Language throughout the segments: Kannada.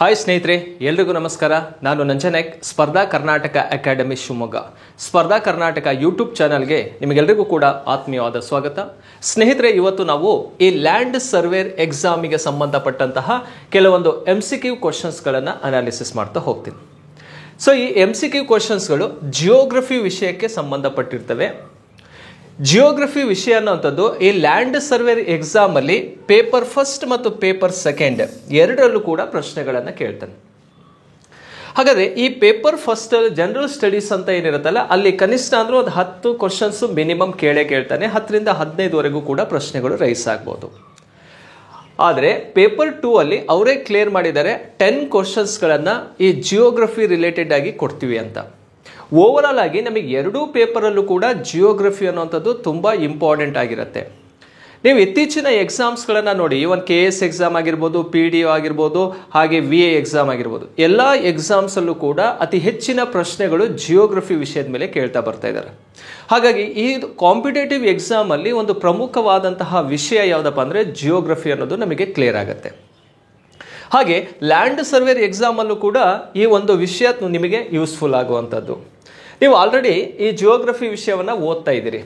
ಹಾಯ್ ಸ್ನೇಹಿತರೆ, ಎಲ್ರಿಗೂ ನಮಸ್ಕಾರ. ನಾನು ನಂಜನಾಯಕ್, ಸ್ಪರ್ಧಾ ಕರ್ನಾಟಕ ಅಕಾಡೆಮಿ ಶಿವಮೊಗ್ಗ. ಸ್ಪರ್ಧಾ ಕರ್ನಾಟಕ ಯೂಟ್ಯೂಬ್ ಚಾನಲ್ಗೆ ನಿಮಗೆಲ್ಲರಿಗೂ ಕೂಡ ಆತ್ಮೀಯವಾದ ಸ್ವಾಗತ. ಸ್ನೇಹಿತರೆ, ಇವತ್ತು ನಾವು ಈ ಲ್ಯಾಂಡ್ ಸರ್ವೇರ್ ಎಕ್ಸಾಮಿಗೆ ಸಂಬಂಧಪಟ್ಟಂತಹ ಕೆಲವೊಂದು MCQ ಕ್ವಶನ್ಸ್ಗಳನ್ನು ಅನಾಲಿಸಿಸ್ ಮಾಡ್ತಾ ಹೋಗ್ತೀನಿ. ಸೊ ಈ MCQ ಕ್ವಶನ್ಸ್ಗಳು ಜಿಯೋಗ್ರಫಿ ವಿಷಯಕ್ಕೆ ಸಂಬಂಧಪಟ್ಟಿರ್ತವೆ. ಜಿಯೋಗ್ರಫಿ ವಿಷಯ ಅನ್ನೋಂಥದ್ದು ಈ ಲ್ಯಾಂಡ್ ಸರ್ವೇರ್ ಎಕ್ಸಾಮ್ ಅಲ್ಲಿ ಪೇಪರ್ ಫಸ್ಟ್ ಮತ್ತು ಪೇಪರ್ ಸೆಕೆಂಡ್ ಎರಡರಲ್ಲೂ ಕೂಡ ಪ್ರಶ್ನೆಗಳನ್ನು ಕೇಳ್ತಾನೆ. ಹಾಗಾದ್ರೆ ಈ ಪೇಪರ್ ಫಸ್ಟ್ ಜನರಲ್ ಸ್ಟಡೀಸ್ ಅಂತ ಏನಿರುತ್ತಲ್ಲ, ಅಲ್ಲಿ ಕನಿಷ್ಠ ಅಂದ್ರೂ ಒಂದು 10 ಕ್ವಶನ್ಸ್ ಮಿನಿಮಮ್ ಕೇಳ್ತಾನೆ. 10 ರಿಂದ 15ವರೆಗೂ ಕೂಡ ಪ್ರಶ್ನೆಗಳು ರೈಸ್ ಆಗ್ಬೋದು. ಆದರೆ ಪೇಪರ್ 2 ಅಲ್ಲಿ ಅವರೇ ಕ್ಲಿಯರ್ ಮಾಡಿದ್ದಾರೆ 10 ಕ್ವಶನ್ಸ್ಗಳನ್ನು ಈ ಜಿಯೋಗ್ರಫಿ ರಿಲೇಟೆಡ್ ಆಗಿ ಕೊಡ್ತೀವಿ ಅಂತ. ಓವರ್ ಆಲ್ ಆಗಿ ನಮಗೆ ಎರಡೂ ಪೇಪರಲ್ಲೂ ಕೂಡ ಜಿಯೋಗ್ರಫಿ ಅನ್ನೋಂಥದ್ದು ತುಂಬ ಇಂಪಾರ್ಟೆಂಟ್ ಆಗಿರುತ್ತೆ. ನೀವು ಇತ್ತೀಚಿನ ಎಕ್ಸಾಮ್ಸ್ಗಳನ್ನು ನೋಡಿ, ಇವನ್ KS ಎಕ್ಸಾಮ್ ಆಗಿರ್ಬೋದು, PDO ಆಗಿರ್ಬೋದು, ಹಾಗೆ VA ಎಕ್ಸಾಮ್ ಆಗಿರ್ಬೋದು, ಎಲ್ಲ ಎಕ್ಸಾಮ್ಸಲ್ಲೂ ಕೂಡ ಅತಿ ಹೆಚ್ಚಿನ ಪ್ರಶ್ನೆಗಳು ಜಿಯೋಗ್ರಫಿ ವಿಷಯದ ಮೇಲೆ ಕೇಳ್ತಾ ಬರ್ತಾ ಇದ್ದಾರೆ. ಹಾಗಾಗಿ ಈ ಕಾಂಪಿಟೇಟಿವ್ ಎಕ್ಸಾಮಲ್ಲಿ ಒಂದು ಪ್ರಮುಖವಾದಂತಹ ವಿಷಯ ಯಾವುದಪ್ಪ ಅಂದರೆ ಜಿಯೋಗ್ರಫಿ ಅನ್ನೋದು ನಮಗೆ ಕ್ಲಿಯರ್ ಆಗುತ್ತೆ. ಹಾಗೆ ಲ್ಯಾಂಡ್ ಸರ್ವೇರ್ ಎಕ್ಸಾಮಲ್ಲೂ ಕೂಡ ಈ ಒಂದು ವಿಷಯ ನಿಮಗೆ ಯೂಸ್ಫುಲ್ ಆಗುವಂಥದ್ದು. ನೀವು ಆಲ್ರೆಡಿ ಈ ಜಿಯೋಗ್ರಫಿ ವಿಷಯವನ್ನು ಓದ್ತಾ ಇದ್ದೀರಿ.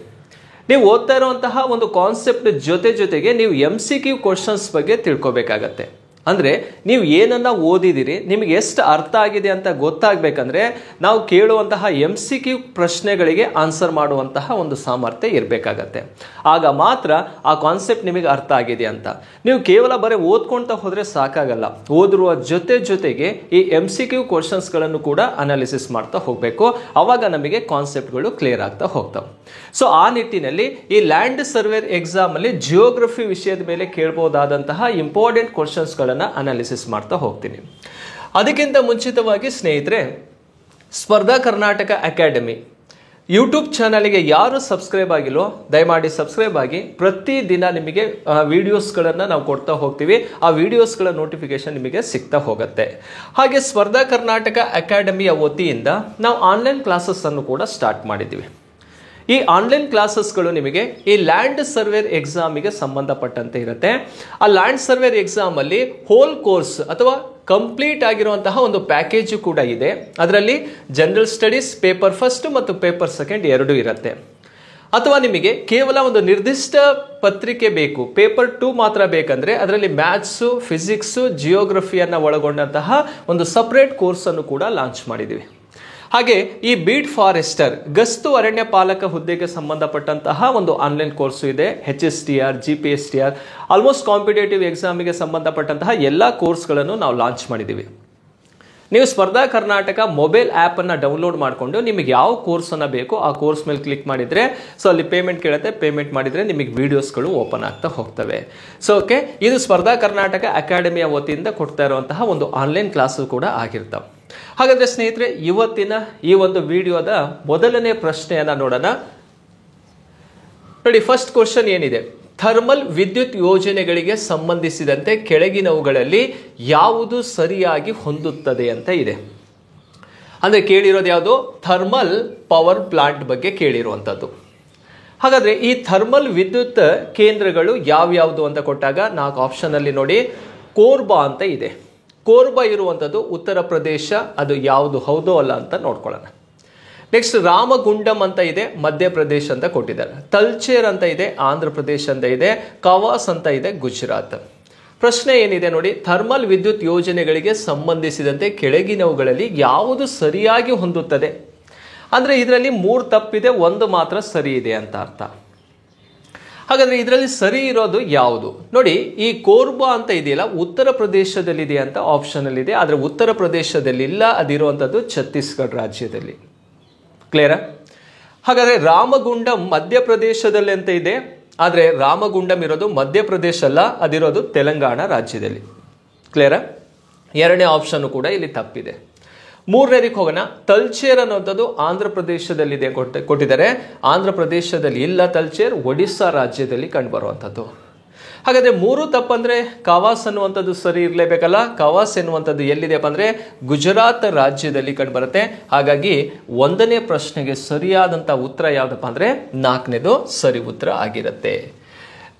ನೀವು ಓದ್ತಾ ಇರುವಂತಹ ಒಂದು ಕಾನ್ಸೆಪ್ಟ್ ಜೊತೆಗೆ ನೀವು MCQ ಕ್ವಶನ್ಸ್ ಬಗ್ಗೆ ತಿಳ್ಕೊಬೇಕಾಗತ್ತೆ. ಅಂದರೆ ನೀವು ಏನನ್ನ ಓದಿದಿರಿ, ನಿಮಗೆ ಎಷ್ಟು ಅರ್ಥ ಆಗಿದೆ ಅಂತ ಗೊತ್ತಾಗಬೇಕಂದ್ರೆ ನಾವು ಕೇಳುವಂತಹ MCQ ಪ್ರಶ್ನೆಗಳಿಗೆ ಆನ್ಸರ್ ಮಾಡುವಂತಹ ಒಂದು ಸಾಮರ್ಥ್ಯ ಇರಬೇಕಾಗತ್ತೆ. ಆಗ ಮಾತ್ರ ಆ ಕಾನ್ಸೆಪ್ಟ್ ನಿಮಗೆ ಅರ್ಥ ಆಗಿದೆ ಅಂತ. ನೀವು ಕೇವಲ ಬರೀ ಓದ್ಕೊಳ್ತಾ ಹೋದರೆ ಸಾಕಾಗಲ್ಲ. ಓದಿರುವ ಜೊತೆಗೆ ಈ MCQ ಕ್ವಶನ್ಸ್ಗಳನ್ನು ಕೂಡ ಅನಾಲಿಸಿಸ್ ಮಾಡ್ತಾ ಹೋಗಬೇಕು. ಆವಾಗ ನಮಗೆ ಕಾನ್ಸೆಪ್ಟ್ಗಳು ಕ್ಲಿಯರ್ ಆಗ್ತಾ ಹೋಗ್ತವೆ. ಸೊ ಆ ನಿಟ್ಟಿನಲ್ಲಿ ಈ ಲ್ಯಾಂಡ್ ಸರ್ವೇರ್ ಎಕ್ಸಾಮ್ ಅಲ್ಲಿ ಜಿಯೋಗ್ರಫಿ ವಿಷಯದ ಮೇಲೆ ಕೇಳಬಹುದಾದಂತಹ ಇಂಪಾರ್ಟೆಂಟ್ ಕ್ವಶನ್ಸ್ಗಳನ್ನು ಅನಾಲಿಸಿಸ್ ಮಾಡ್ತಾ ಹೋಗ್ತೀನಿ. ಅದಕ್ಕಿಂತ ಮುಂಚಿತವಾಗಿ ಸ್ನೇಹಿತರೆ, ಸ್ಪರ್ಧಾ ಕರ್ನಾಟಕ ಅಕಾಡೆಮಿ ಯೂಟ್ಯೂಬ್ ಚಾನಲ್ಗೆ ಯಾರು ಸಬ್ಸ್ಕ್ರೈಬ್ ಆಗಿಲ್ವೋ ದಯಮಾಡಿ ಸಬ್ಸ್ಕ್ರೈಬ್ ಆಗಿ. ಪ್ರತಿದಿನ ನಿಮಗೆ ವಿಡಿಯೋಸ್ಗಳನ್ನು ನಾವು ಕೊಡ್ತಾ ಹೋಗ್ತೀವಿ. ಆ ವಿಡಿಯೋಸ್ಗಳ ನೋಟಿಫಿಕೇಶನ್ ನಿಮಗೆ ಸಿಗ್ತಾ ಹೋಗುತ್ತೆ. ಹಾಗೆ ಸ್ಪರ್ಧಾ ಕರ್ನಾಟಕ ಅಕಾಡೆಮಿಯ ವತಿಯಿಂದ ನಾವು ಆನ್ಲೈನ್ ಕ್ಲಾಸಸ್ ಅನ್ನು ಕೂಡ ಸ್ಟಾರ್ಟ್ ಮಾಡಿದ್ದೀವಿ. ಈ ಆನ್ಲೈನ್ ಕ್ಲಾಸಸ್ಗಳು ನಿಮಗೆ ಈ ಲ್ಯಾಂಡ್ ಸರ್ವೇರ್ ಎಕ್ಸಾಮಿಗೆ ಸಂಬಂಧಪಟ್ಟಂತೆ ಇರುತ್ತೆ. ಆ ಲ್ಯಾಂಡ್ ಸರ್ವೇರ್ ಎಕ್ಸಾಮ್ ಅಲ್ಲಿ ಹೋಲ್ ಕೋರ್ಸ್ ಅಥವಾ ಕಂಪ್ಲೀಟ್ ಆಗಿರುವಂತಹ ಒಂದು ಪ್ಯಾಕೇಜು ಕೂಡ ಇದೆ. ಅದರಲ್ಲಿ ಜನರಲ್ ಸ್ಟಡೀಸ್ ಪೇಪರ್ ಫಸ್ಟ್ ಮತ್ತು ಪೇಪರ್ ಸೆಕೆಂಡ್ ಎರಡೂ ಇರುತ್ತೆ. ಅಥವಾ ನಿಮಗೆ ಕೇವಲ ಒಂದು ನಿರ್ದಿಷ್ಟ ಪತ್ರಿಕೆ ಬೇಕು, ಪೇಪರ್ 2 ಮಾತ್ರ ಬೇಕಂದ್ರೆ ಅದರಲ್ಲಿ ಮ್ಯಾಥ್ಸು, ಫಿಸಿಕ್ಸು, ಜಿಯೋಗ್ರಫಿಯನ್ನು ಒಳಗೊಂಡಂತಹ ಒಂದು ಸಪರೇಟ್ ಕೋರ್ಸ್ ಅನ್ನು ಕೂಡ ಲಾಂಚ್ ಮಾಡಿದ್ದೀವಿ. ಹಾಗೆ ಈ ಬೀಟ್ ಫಾರೆಸ್ಟರ್ ಗಸ್ತು ಅರಣ್ಯ ಪಾಲಕ ಹುದ್ದೆಗೆ ಸಂಬಂಧಪಟ್ಟಂತಹ ಒಂದು ಆನ್ಲೈನ್ ಕೋರ್ಸು ಇದೆ. HSTR, GPSTR ಆಲ್ಮೋಸ್ಟ್ ಕಾಂಪಿಟೇಟಿವ್ ಎಕ್ಸಾಮಿಗೆ ಸಂಬಂಧಪಟ್ಟಂತಹ ಎಲ್ಲ ಕೋರ್ಸ್ಗಳನ್ನು ನಾವು ಲಾಂಚ್ ಮಾಡಿದ್ದೀವಿ. ನೀವು ಸ್ಪರ್ಧಾ ಕರ್ನಾಟಕ ಮೊಬೈಲ್ ಆ್ಯಪನ್ನು ಡೌನ್ಲೋಡ್ ಮಾಡಿಕೊಂಡು ನಿಮಗೆ ಯಾವ ಕೋರ್ಸನ್ನು ಬೇಕೋ ಆ ಕೋರ್ಸ್ ಮೇಲೆ ಕ್ಲಿಕ್ ಮಾಡಿದರೆ ಸೊ ಅಲ್ಲಿ ಪೇಮೆಂಟ್ ಕೇಳುತ್ತೆ. ಪೇಮೆಂಟ್ ಮಾಡಿದರೆ ನಿಮಗೆ ವಿಡಿಯೋಸ್ಗಳು ಓಪನ್ ಆಗ್ತಾ ಹೋಗ್ತವೆ. ಸೊ ಓಕೆ, ಇದು ಸ್ಪರ್ಧಾ ಕರ್ನಾಟಕ ಅಕಾಡೆಮಿಯ ವತಿಯಿಂದ ಕೊಡ್ತಾ ಇರುವಂತಹ ಒಂದು ಆನ್ಲೈನ್ ಕ್ಲಾಸು ಕೂಡ ಆಗಿರ್ತವೆ. ಹಾಗಾದರೆ ಸ್ನೇಹಿತರೆ, ಇವತ್ತಿನ ಈ ಒಂದು ವಿಡಿಯೋದ ಮೊದಲನೇ ಪ್ರಶ್ನೆಯನ್ನು ನೋಡೋಣ. ನೋಡಿ, ಫಸ್ಟ್ ಕ್ವಶನ್ ಏನಿದೆ, ಥರ್ಮಲ್ ವಿದ್ಯುತ್ ಯೋಜನೆಗಳಿಗೆ ಸಂಬಂಧಿಸಿದಂತೆ ಕೆಳಗಿನವುಗಳಲ್ಲಿ ಯಾವುದು ಸರಿಯಾಗಿ ಹೊಂದುತ್ತದೆ ಅಂತ ಇದೆ. ಅಂದರೆ ಕೇಳಿರೋದು ಯಾವುದು? ಥರ್ಮಲ್ ಪವರ್ ಪ್ಲಾಂಟ್ ಬಗ್ಗೆ ಕೇಳಿರುವಂಥದ್ದು. ಹಾಗಾದರೆ ಈ ಥರ್ಮಲ್ ವಿದ್ಯುತ್ ಕೇಂದ್ರಗಳು ಯಾವ್ಯಾವುದು ಅಂತ ಕೊಟ್ಟಾಗ 4 ಆಪ್ಷನಲ್ಲಿ ನೋಡಿ, ಕೋರ್ಬಾ ಅಂತ ಇದೆ. ಕೋರ್ಬಾ ಇರುವಂಥದ್ದು ಉತ್ತರ ಪ್ರದೇಶ. ಅದು ಯಾವುದು ಹೌದೋ ಅಲ್ಲ ಅಂತ ನೋಡ್ಕೊಳ್ಳೋಣ. ನೆಕ್ಸ್ಟ್ ರಾಮಗುಂಡಂ ಅಂತ ಇದೆ, ಮಧ್ಯಪ್ರದೇಶ ಅಂತ ಕೊಟ್ಟಿದ್ದಾರೆ. ತಲ್ಚೇರ್ ಅಂತ ಇದೆ, ಆಂಧ್ರ ಪ್ರದೇಶ ಅಂತ ಇದೆ. ಕವಾಸ್ ಅಂತ ಇದೆ, ಗುಜರಾತ್. ಪ್ರಶ್ನೆ ಏನಿದೆ ನೋಡಿ, ಥರ್ಮಲ್ ವಿದ್ಯುತ್ ಯೋಜನೆಗಳಿಗೆ ಸಂಬಂಧಿಸಿದಂತೆ ಕೆಳಗಿನವುಗಳಲ್ಲಿ ಯಾವುದು ಸರಿಯಾಗಿ ಹೊಂದುತ್ತದೆ. ಅಂದರೆ ಇದರಲ್ಲಿ 3 ತಪ್ಪಿದೆ, 1 ಮಾತ್ರ ಸರಿ ಇದೆ ಅಂತ ಅರ್ಥ. ಹಾಗಾದ್ರೆ ಇದರಲ್ಲಿ ಸರಿ ಇರೋದು ಯಾವುದು ನೋಡಿ. ಈ ಕೋರ್ಬಾ ಅಂತ ಇದೆಯಲ್ಲ, ಉತ್ತರ ಪ್ರದೇಶದಲ್ಲಿದೆ ಅಂತ ಆಪ್ಷನ್ ಅಲ್ಲಿ ಇದೆ. ಆದರೆ ಉತ್ತರ ಪ್ರದೇಶದಲ್ಲಿ ಇಲ್ಲ, ಅದಿರುವಂಥದ್ದು ಛತ್ತೀಸ್ಗಢ ರಾಜ್ಯದಲ್ಲಿ. ಕ್ಲಿಯರಾ? ಹಾಗಾದ್ರೆ ರಾಮಗುಂಡಂ ಮಧ್ಯಪ್ರದೇಶದಲ್ಲಿ ಅಂತ ಇದೆ. ಆದರೆ ರಾಮಗುಂಡಂ ಇರೋದು ಮಧ್ಯಪ್ರದೇಶ ಅಲ್ಲ, ಅದಿರೋದು ತೆಲಂಗಾಣ ರಾಜ್ಯದಲ್ಲಿ. ಕ್ಲಿಯರಾ? 2ನೇ ಆಪ್ಷನ್ ಕೂಡ ಇಲ್ಲಿ ತಪ್ಪಿದೆ. 3ನೇದಕ್ಕೆ ಹೋಗೋಣ. ತಲ್ಚೇರ್ ಅನ್ನೋಂಥದ್ದು ಆಂಧ್ರ ಪ್ರದೇಶದಲ್ಲಿದೆ ಕೊಟ್ಟಿದ್ದಾರೆ. ಆಂಧ್ರ ಪ್ರದೇಶದಲ್ಲಿ ಇಲ್ಲ ತಲ್ಚೇರ್, ಒಡಿಸ್ಸಾ ರಾಜ್ಯದಲ್ಲಿ ಕಂಡುಬರುವಂಥದ್ದು. ಹಾಗಾದರೆ 3 ತಪ್ಪಂದರೆ ಕವಾಸ್ ಅನ್ನುವಂಥದ್ದು ಸರಿ ಇರಲೇಬೇಕಲ್ಲ. ಕವಾಸ್ ಎನ್ನುವಂಥದ್ದು ಎಲ್ಲಿದೆಯಪ್ಪ ಅಂದರೆ ಗುಜರಾತ್ ರಾಜ್ಯದಲ್ಲಿ ಕಂಡುಬರುತ್ತೆ. ಹಾಗಾಗಿ 1ನೇ ಪ್ರಶ್ನೆಗೆ ಸರಿಯಾದಂಥ ಉತ್ತರ ಯಾವುದಪ್ಪ ಅಂದರೆ 4ನೇದು ಸರಿ ಉತ್ತರ ಆಗಿರುತ್ತೆ.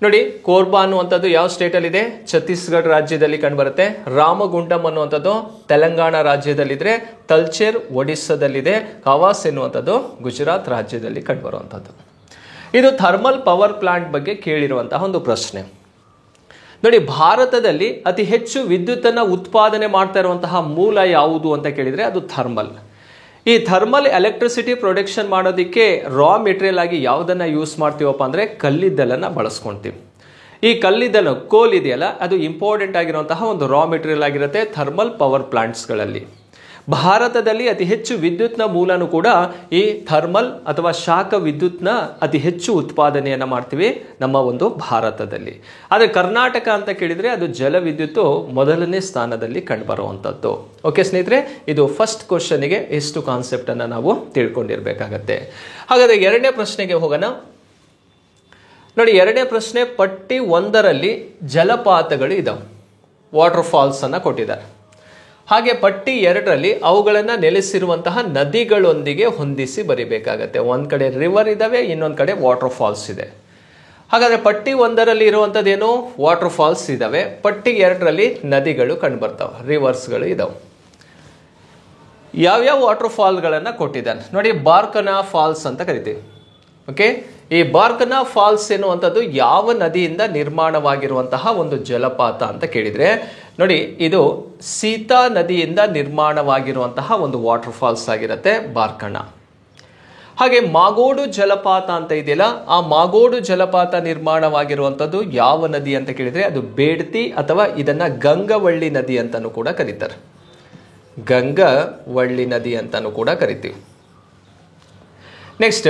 ನೋಡಿ, ಕೋರ್ಬಾ ಅನ್ನುವಂಥದ್ದು ಯಾವ ಸ್ಟೇಟಲ್ಲಿ ಇದೆ? ಛತ್ತೀಸ್ಗಢ ರಾಜ್ಯದಲ್ಲಿ ಕಂಡುಬರುತ್ತೆ. ರಾಮಗುಂಡಂ ಅನ್ನುವಂಥದ್ದು ತೆಲಂಗಾಣ ರಾಜ್ಯದಲ್ಲಿದ್ರೆ, ತಲ್ಚೇರ್ ಒಡಿಸ್ಸಾದಲ್ಲಿದೆ, ಕವಾಸ್ ಎನ್ನುವಂಥದ್ದು ಗುಜರಾತ್ ರಾಜ್ಯದಲ್ಲಿ ಕಂಡುಬರುವಂಥದ್ದು. ಇದು ಥರ್ಮಲ್ ಪವರ್ ಪ್ಲಾಂಟ್ ಬಗ್ಗೆ ಕೇಳಿರುವಂತಹ ಒಂದು ಪ್ರಶ್ನೆ. ನೋಡಿ, ಭಾರತದಲ್ಲಿ ಅತಿ ಹೆಚ್ಚು ವಿದ್ಯುತ್ತನ್ನು ಉತ್ಪಾದನೆ ಮಾಡ್ತಾ ಇರುವಂತಹ ಮೂಲ ಯಾವುದು ಅಂತ ಕೇಳಿದರೆ ಅದು ಥರ್ಮಲ್. ಈ ಥರ್ಮಲ್ ಎಲೆಕ್ಟ್ರಿಸಿಟಿ ಪ್ರೊಡಕ್ಷನ್ ಮಾಡೋದಕ್ಕೆ ರಾ ಮೆಟೀರಿಯಲ್ ಆಗಿ ಯಾವುದನ್ನು ಯೂಸ್ ಮಾಡ್ತೀವಪ್ಪ ಅಂದರೆ ಕಲ್ಲಿದ್ದಲನ್ನು ಬಳಸ್ಕೊಳ್ತೀವಿ. ಈ ಕಲ್ಲಿದ್ದಲು ಕೋಲ್ ಇದೆಯಲ್ಲ, ಅದು ಇಂಪಾರ್ಟೆಂಟ್ ಆಗಿರುವಂತಹ ಒಂದು ರಾ ಮೆಟೀರಿಯಲ್ ಆಗಿರುತ್ತೆ ಥರ್ಮಲ್ ಪವರ್ ಪ್ಲಾಂಟ್ಸ್ಗಳಲ್ಲಿ. ಭಾರತದಲ್ಲಿ ಅತಿ ಹೆಚ್ಚು ವಿದ್ಯುತ್ನ ಮೂಲನೂ ಕೂಡ ಈ ಥರ್ಮಲ್ ಅಥವಾ ಶಾಖ ವಿದ್ಯುತ್ನ ಅತಿ ಹೆಚ್ಚು ಉತ್ಪಾದನೆಯನ್ನು ಮಾಡ್ತೀವಿ ನಮ್ಮ ಒಂದು ಭಾರತದಲ್ಲಿ. ಆದರೆ ಕರ್ನಾಟಕ ಅಂತ ಕೇಳಿದರೆ ಅದು ಜಲ ವಿದ್ಯುತ್ತು ಮೊದಲನೇ ಸ್ಥಾನದಲ್ಲಿ ಕಂಡುಬರುವಂಥದ್ದು. ಓಕೆ ಸ್ನೇಹಿತರೆ, ಇದು ಫಸ್ಟ್ ಕ್ವಶನ್ಗೆ ಎಷ್ಟು ಕಾನ್ಸೆಪ್ಟನ್ನು ನಾವು ತಿಳ್ಕೊಂಡಿರ್ಬೇಕಾಗತ್ತೆ. ಹಾಗಾದರೆ ಎರಡನೇ ಪ್ರಶ್ನೆಗೆ ಹೋಗೋಣ. ನೋಡಿ, ಎರಡನೇ ಪ್ರಶ್ನೆ ಪಟ್ಟಿ 1ರಲ್ಲಿ ಜಲಪಾತಗಳು ಇದಾವೆ, ವಾಟರ್ ಫಾಲ್ಸ್ ಅನ್ನು ಕೊಟ್ಟಿದ್ದಾರೆ. ಹಾಗೆ ಪಟ್ಟಿ 2ರಲ್ಲಿ ಅವುಗಳನ್ನು ನೆಲೆಸಿರುವಂತಹ ನದಿಗಳೊಂದಿಗೆ ಹೊಂದಿಸಿ ಬರಿಬೇಕಾಗತ್ತೆ. ಒಂದು ಕಡೆ ರಿವರ್ ಇದ್ದಾವೆ, ಇನ್ನೊಂದು ಕಡೆ ವಾಟರ್ ಫಾಲ್ಸ್ ಇದೆ. ಹಾಗಾದರೆ ಪಟ್ಟಿ 1ರಲ್ಲಿ ಇರುವಂಥದ್ದೇನು? ವಾಟರ್ ಫಾಲ್ಸ್ ಇದ್ದಾವೆ. ಪಟ್ಟಿ 2ರಲ್ಲಿ ನದಿಗಳು ಕಂಡುಬರ್ತಾವೆ, ರಿವರ್ಸ್ಗಳು ಇದಾವೆ. ಯಾವ್ಯಾವ ವಾಟರ್ ಫಾಲ್ಗಳನ್ನು ಕೊಟ್ಟಿದ್ದಾನೆ ನೋಡಿ, ಬಾರ್ಕನಾ ಫಾಲ್ಸ್ ಅಂತ ಕರಿತೀವಿ. ಓಕೆ, ಈ ಬಾರ್ಕನಾ ಫಾಲ್ಸ್ ಎನ್ನುವಂಥದ್ದು ಯಾವ ನದಿಯಿಂದ ನಿರ್ಮಾಣವಾಗಿರುವಂತಹ ಒಂದು ಜಲಪಾತ ಅಂತ ಕೇಳಿದರೆ ನೋಡಿ, ಇದು ಸೀತಾ ನದಿಯಿಂದ ನಿರ್ಮಾಣವಾಗಿರುವಂತಹ ಒಂದು ವಾಟರ್ ಫಾಲ್ಸ್ ಆಗಿರುತ್ತೆ ಬಾರ್ಕನಾ. ಹಾಗೆ ಮಾಗೋಡು ಜಲಪಾತ ಅಂತ ಇದೆಯಲ್ಲ, ಆ ಮಾಗೋಡು ಜಲಪಾತ ನಿರ್ಮಾಣವಾಗಿರುವಂಥದ್ದು ಯಾವ ನದಿ ಅಂತ ಕೇಳಿದರೆ ಅದು ಬೇಡ್ತಿ ಅಥವಾ ಇದನ್ನು ಗಂಗವಳ್ಳಿ ನದಿ ಅಂತಲೂ ಕೂಡ ಕರೀತಾರೆ. ಗಂಗವಳ್ಳಿ ನದಿ ಅಂತಲೂ ಕೂಡ ಕರಿತೀವಿ. ನೆಕ್ಸ್ಟ್,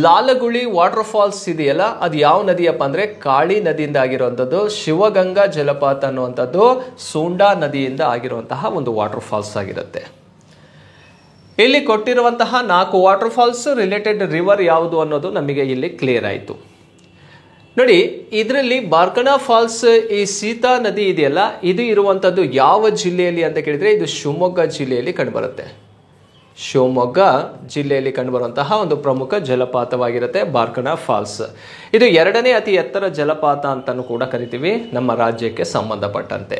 ಲಾಲಗುಳಿ ವಾಟರ್ ಫಾಲ್ಸ್ ಇದೆಯಲ್ಲ, ಅದು ಯಾವ ನದಿಯಪ್ಪ ಅಂದರೆ ಕಾಳಿ ನದಿಯಿಂದ ಆಗಿರುವಂಥದ್ದು. ಶಿವಗಂಗಾ ಜಲಪಾತ ಅನ್ನುವಂಥದ್ದು ಸೂಂಡಾ ನದಿಯಿಂದ ಆಗಿರುವಂತಹ ಒಂದು ವಾಟರ್ ಫಾಲ್ಸ್ ಆಗಿರುತ್ತೆ. ಇಲ್ಲಿ ಕೊಟ್ಟಿರುವಂತಹ 4 ವಾಟರ್ ಫಾಲ್ಸ್ ರಿಲೇಟೆಡ್ ರಿವರ್ ಯಾವುದು ಅನ್ನೋದು ನಮಗೆ ಇಲ್ಲಿ ಕ್ಲಿಯರ್ ಆಯಿತು. ನೋಡಿ, ಇದರಲ್ಲಿ ಬಾರ್ಕನಾ ಫಾಲ್ಸ್ ಈ ಸೀತಾ ನದಿ ಇದೆಯಲ್ಲ, ಇದು ಇರುವಂಥದ್ದು ಯಾವ ಜಿಲ್ಲೆಯಲ್ಲಿ ಅಂತ ಕೇಳಿದರೆ ಇದು ಶಿವಮೊಗ್ಗ ಜಿಲ್ಲೆಯಲ್ಲಿ ಕಂಡುಬರುತ್ತೆ. ಶಿವಮೊಗ್ಗ ಜಿಲ್ಲೆಯಲ್ಲಿ ಕಂಡುಬರುವಂತಹ ಒಂದು ಪ್ರಮುಖ ಜಲಪಾತವಾಗಿರುತ್ತೆ ಬಾರ್ಕನಾ ಫಾಲ್ಸ್. ಇದು 2ನೇ ಅತಿ ಎತ್ತರ ಜಲಪಾತ ಅಂತಲೂ ಕೂಡ ಕರಿತೀವಿ ನಮ್ಮ ರಾಜ್ಯಕ್ಕೆ ಸಂಬಂಧಪಟ್ಟಂತೆ.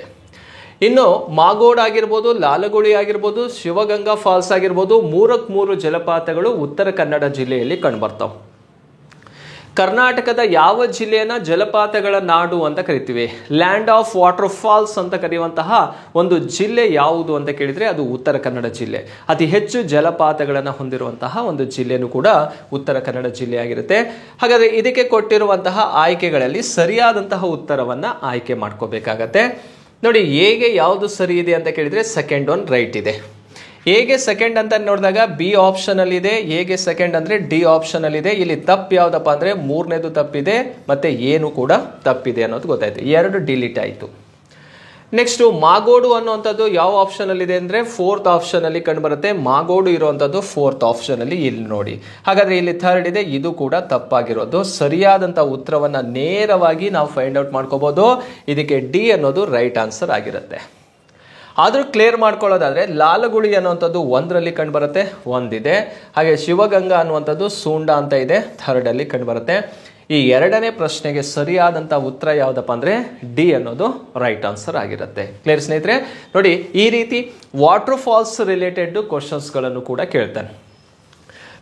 ಇನ್ನು ಮಾಗೋಡ್ ಆಗಿರ್ಬೋದು, ಲಾಲಗುಳಿ ಆಗಿರ್ಬೋದು, ಶಿವಗಂಗಾ ಫಾಲ್ಸ್ ಆಗಿರ್ಬೋದು, 3 ಜಲಪಾತಗಳು ಉತ್ತರ ಕನ್ನಡ ಜಿಲ್ಲೆಯಲ್ಲಿ ಕಂಡುಬರ್ತಾವೆ. ಕರ್ನಾಟಕದ ಯಾವ ಜಿಲ್ಲೆಯನ್ನ ಜಲಪಾತಗಳ ನಾಡು ಅಂತ ಕರಿತೀವಿ? ಲ್ಯಾಂಡ್ ಆಫ್ ವಾಟರ್ ಫಾಲ್ಸ್ ಅಂತ ಕರೆಯುವಂತಹ ಒಂದು ಜಿಲ್ಲೆ ಯಾವುದು ಅಂತ ಕೇಳಿದರೆ ಅದು ಉತ್ತರ ಕನ್ನಡ ಜಿಲ್ಲೆ. ಅತಿ ಹೆಚ್ಚು ಜಲಪಾತಗಳನ್ನು ಹೊಂದಿರುವಂತಹ ಒಂದು ಜಿಲ್ಲೆನೂ ಕೂಡ ಉತ್ತರ ಕನ್ನಡ ಜಿಲ್ಲೆಯಾಗಿರುತ್ತೆ. ಹಾಗಾದರೆ ಇದಕ್ಕೆ ಕೊಟ್ಟಿರುವಂತಹ ಆಯ್ಕೆಗಳಲ್ಲಿ ಸರಿಯಾದಂತಹ ಉತ್ತರವನ್ನು ಆಯ್ಕೆ ಮಾಡ್ಕೋಬೇಕಾಗತ್ತೆ. ನೋಡಿ, ಹೇಗೆ ಯಾವುದು ಸರಿ ಇದೆ ಅಂತ ಕೇಳಿದರೆ ಸೆಕೆಂಡ್ ಒನ್ ರೈಟ್ ಇದೆ. ಹೇಗೆ ಸೆಕೆಂಡ್ ಅಂತ ನೋಡಿದಾಗ ಬಿ ಆಪ್ಷನ್ ಅಲ್ಲಿ ಇದೆ, ಹೇಗೆ ಸೆಕೆಂಡ್ ಅಂದ್ರೆ ಡಿ ಆಪ್ಷನ್ ಅಲ್ಲಿ ಇದೆ. ಇಲ್ಲಿ ತಪ್ಪು ಯಾವ್ದಪ್ಪ ಅಂದ್ರೆ 3ನೇದು ತಪ್ಪಿದೆ, ಮತ್ತೆ ಏನು ಕೂಡ ತಪ್ಪಿದೆ ಅನ್ನೋದು ಗೊತ್ತಾಯ್ತು. 2 ಡಿಲೀಟ್ ಆಯಿತು. ನೆಕ್ಸ್ಟ್, ಮಾಗೋಡು ಅನ್ನುವಂಥದ್ದು ಯಾವ ಆಪ್ಷನ್ ಅಲ್ಲಿ ಇದೆ ಅಂದ್ರೆ 4th ಆಪ್ಷನ್ ಅಲ್ಲಿ ಕಂಡುಬರುತ್ತೆ. ಮಾಗೋಡು ಇರುವಂಥದ್ದು 4th ಆಪ್ಷನ್ ಅಲ್ಲಿ ಇಲ್ಲಿ ನೋಡಿ. ಹಾಗಾದ್ರೆ ಇಲ್ಲಿ 3rd ಇದೆ, ಇದು ಕೂಡ ತಪ್ಪಾಗಿರೋದು. ಸರಿಯಾದಂಥ ಉತ್ತರವನ್ನ ನೇರವಾಗಿ ನಾವು ಫೈಂಡ್ ಔಟ್ ಮಾಡ್ಕೋಬಹುದು. ಇದಕ್ಕೆ ಡಿ ಅನ್ನೋದು ರೈಟ್ ಆನ್ಸರ್ ಆಗಿರುತ್ತೆ. ಆದರೂ ಕ್ಲಿಯರ್ ಮಾಡ್ಕೊಳ್ಳೋದಾದ್ರೆ ಲಾಲಗುಳಿ ಅನ್ನುವಂಥದ್ದು 1ರಲ್ಲಿ ಕಂಡುಬರುತ್ತೆ, 1 ಇದೆ. ಹಾಗೆ ಶಿವಗಂಗಾ ಅನ್ನುವಂಥದ್ದು ಸೂಂಡಾ ಅಂತ ಇದೆ, 3rd ಅಲ್ಲಿ ಕಂಡುಬರುತ್ತೆ. ಈ 2ನೇ ಪ್ರಶ್ನೆಗೆ ಸರಿಯಾದಂಥ ಉತ್ತರ ಯಾವುದಪ್ಪ ಅಂದರೆ ಡಿ ಅನ್ನೋದು ರೈಟ್ ಆನ್ಸರ್ ಆಗಿರುತ್ತೆ. ಕ್ಲಿಯರ್ ಸ್ನೇಹಿತರೆ? ನೋಡಿ, ಈ ರೀತಿ ವಾಟರ್ ಫಾಲ್ಸ್ ರಿಲೇಟೆಡ್ ಕ್ವಶನ್ಸ್ಗಳನ್ನು ಕೂಡ ಕೇಳ್ತಾನೆ.